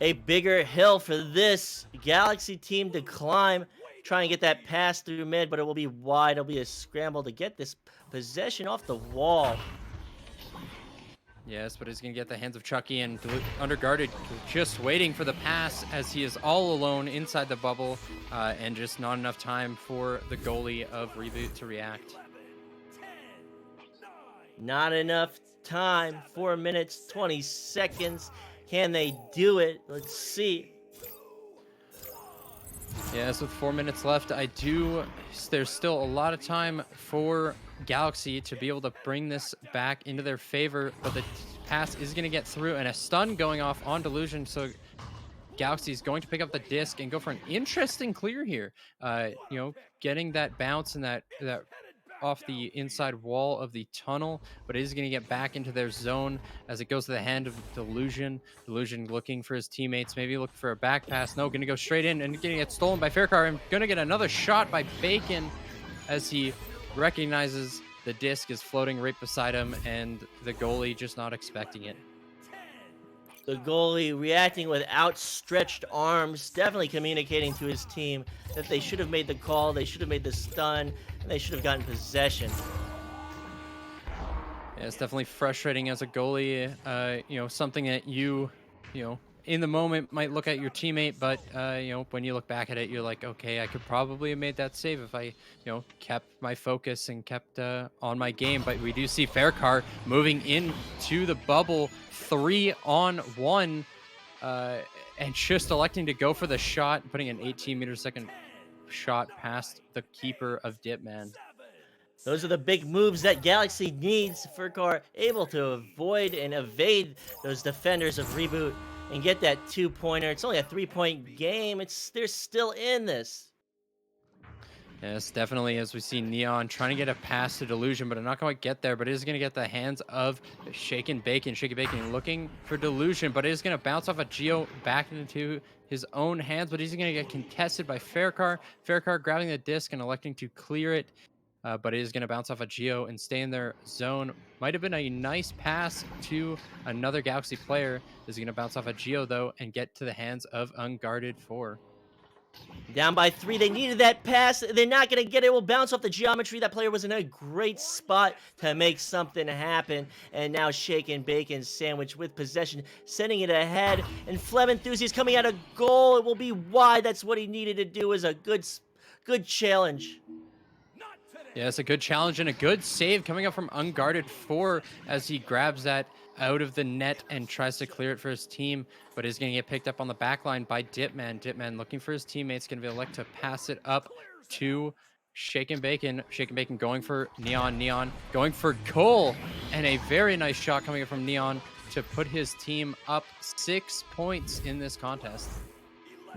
a bigger hill for this Galaxy team to climb. Try and get that pass through mid, but it will be wide. It'll be a scramble to get this possession off the wall. Yes, but he's going to get the hands of Chucky, and Underguarded just waiting for the pass as he is all alone inside the bubble, and just not enough time for the goalie of Reboot to react. Not enough time. 4 minutes, 20 seconds. Can they do it? Let's see. Yes, with 4 minutes left, there's still a lot of time for Galaxy to be able to bring this back into their favor, but the pass is going to get through, and a stun going off on Delusion, so Galaxy is going to pick up the disc and go for an interesting clear here. Getting that bounce and that off the inside wall of the tunnel, but it is going to get back into their zone as it goes to the hand of Delusion. Delusion looking for his teammates, maybe looking for a back pass. No, going to go straight in and getting it stolen by Faircar, and going to get another shot by Bacon as he recognizes the disc is floating right beside him and the goalie just not expecting it. The goalie reacting with outstretched arms, definitely communicating to his team that they should have made the call, they should have made the stun, and they should have gotten possession. Yeah, it's definitely frustrating as a goalie. Something that in the moment might look at your teammate, but when you look back at it, you're like, okay, I could probably have made that save if I kept my focus and kept on my game. But we do see Faircar moving into the bubble 3-on-1 and just electing to go for the shot, putting an 18-meter-second shot past the keeper of Dipman. Those are the big moves that Galaxy needs. Furcar able to avoid and evade those defenders of Reboot and get that 2-pointer. It's only a 3-point game. They're still in this. Yes, definitely, as we see Neon trying to get a pass to Delusion, but not quite get there, but it is going to get the hands of Shaken Bacon. Shaken Bacon looking for Delusion, but it is going to bounce off a Geo back into his own hands, but he's going to get contested by Faircar. Faircar grabbing the disc and electing to clear it, but it is going to bounce off a Geo and stay in their zone. Might have been a nice pass to another Galaxy player. Is going to bounce off a Geo, though, and get to the hands of Unguarded 4. Down by 3, they needed that pass. They're not going to get it. It will bounce off the geometry. That player was in a great spot to make something happen. And now Shaken Bacon sandwich with possession, sending it ahead. And Flem Enthusiast coming out of goal. It will be wide. That's what he needed to do. Is a good challenge. Yeah, it's a good challenge and a good save coming up from Unguarded 4 as he grabs that out of the net and tries to clear it for his team, but is going to get picked up on the back line by Dipman. Dipman looking for his teammates, going to be elect to pass it up to Shaken Bacon. Shaken Bacon going for Neon. Neon going for Cole, and a very nice shot coming up from Neon to put his team up 6 points in this contest.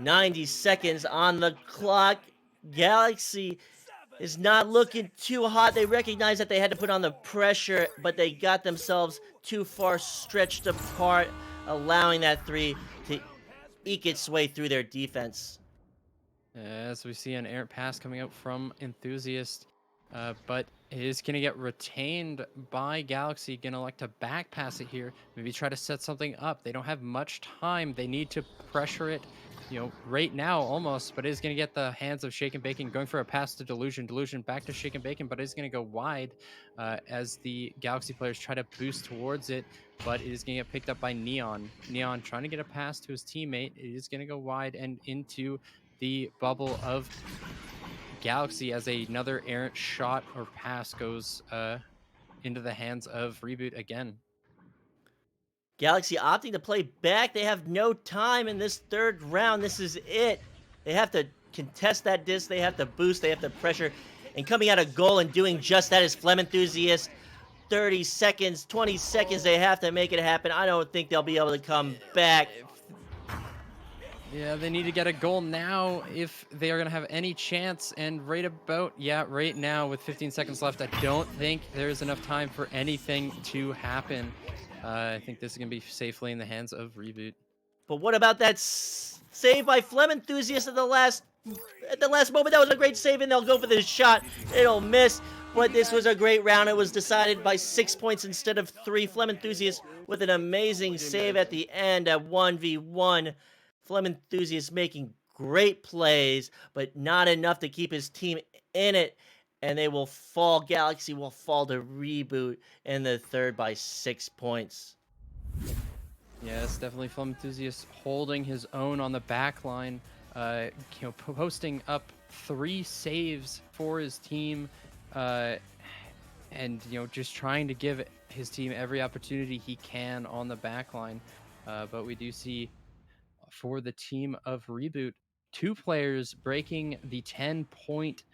90 seconds on the clock. Galaxy is not looking too hot. They recognize that they had to put on the pressure, but they got themselves too far stretched apart, allowing that 3 to eke its way through their defense. As we see an errant pass coming out from Enthusiast, but it is going to get retained by Galaxy. Going to elect to back pass it here. Maybe try to set something up. They don't have much time. They need to pressure it, right now almost, but it is going to get the hands of Shaken Bacon going for a pass to Delusion. Delusion back to Shaken Bacon, but it is going to go wide as the Galaxy players try to boost towards it, but it is going to get picked up by Neon. Neon trying to get a pass to his teammate. It is going to go wide and into the bubble of Galaxy as another errant shot or pass goes into the hands of Reboot again. Galaxy opting to play back. They have no time in this third round. This is it. They have to contest that disc. They have to boost. They have to pressure. And coming out of goal and doing just that is Flem Enthusiast. 30 seconds, 20 seconds. They have to make it happen. I don't think they'll be able to come back. Yeah, they need to get a goal now if they are going to have any chance. And right now with 15 seconds left, I don't think there's enough time for anything to happen. I think this is going to be safely in the hands of Reboot. But what about that save by Flem Enthusiast at the last moment? That was a great save, and they'll go for the shot. It'll miss, but this was a great round. It was decided by 6 points instead of 3. Flem Enthusiast with an amazing save at the end at 1v1. Flem Enthusiast making great plays, but not enough to keep his team in it. And they will fall. Galaxy will fall to Reboot in the third by 6 points. Yes, definitely Flem Enthusiast holding his own on the back line, posting up 3 saves for his team, and just trying to give his team every opportunity he can on the back line. But we do see for the team of Reboot, 2 players breaking the 10-point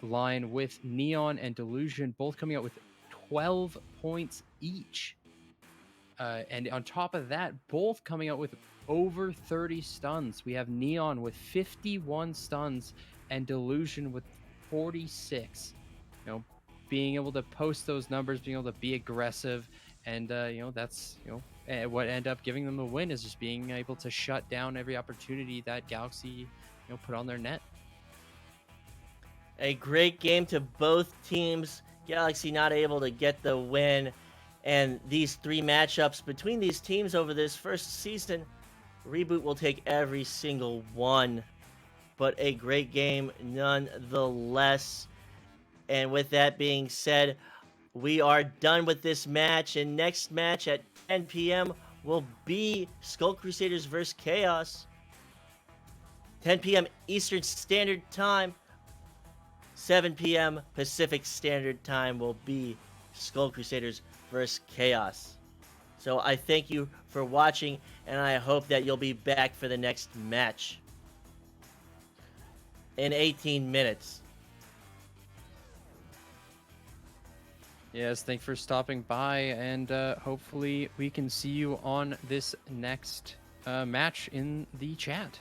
line with Neon and Delusion, both coming out with 12 points each. And on top of that, both coming out with over 30 stuns. We have Neon with 51 stuns and Delusion with 46. You know, being able to post those numbers, being able to be aggressive, and that's what end up giving them the win is just being able to shut down every opportunity that Galaxy put on their net. A great game to both teams. Galaxy not able to get the win. And these 3 matchups between these teams over this first season, Reboot will take every single one. But a great game nonetheless. And with that being said, we are done with this match. And next match at 10 p.m. will be Skull Crusaders vs. Chaos. 10 p.m. Eastern Standard Time. 7 p.m. Pacific Standard Time will be Skull Crusaders vs. Chaos. So I thank you for watching, and I hope that you'll be back for the next match in 18 minutes. Yes, thanks for stopping by, and hopefully we can see you on this next match in the chat.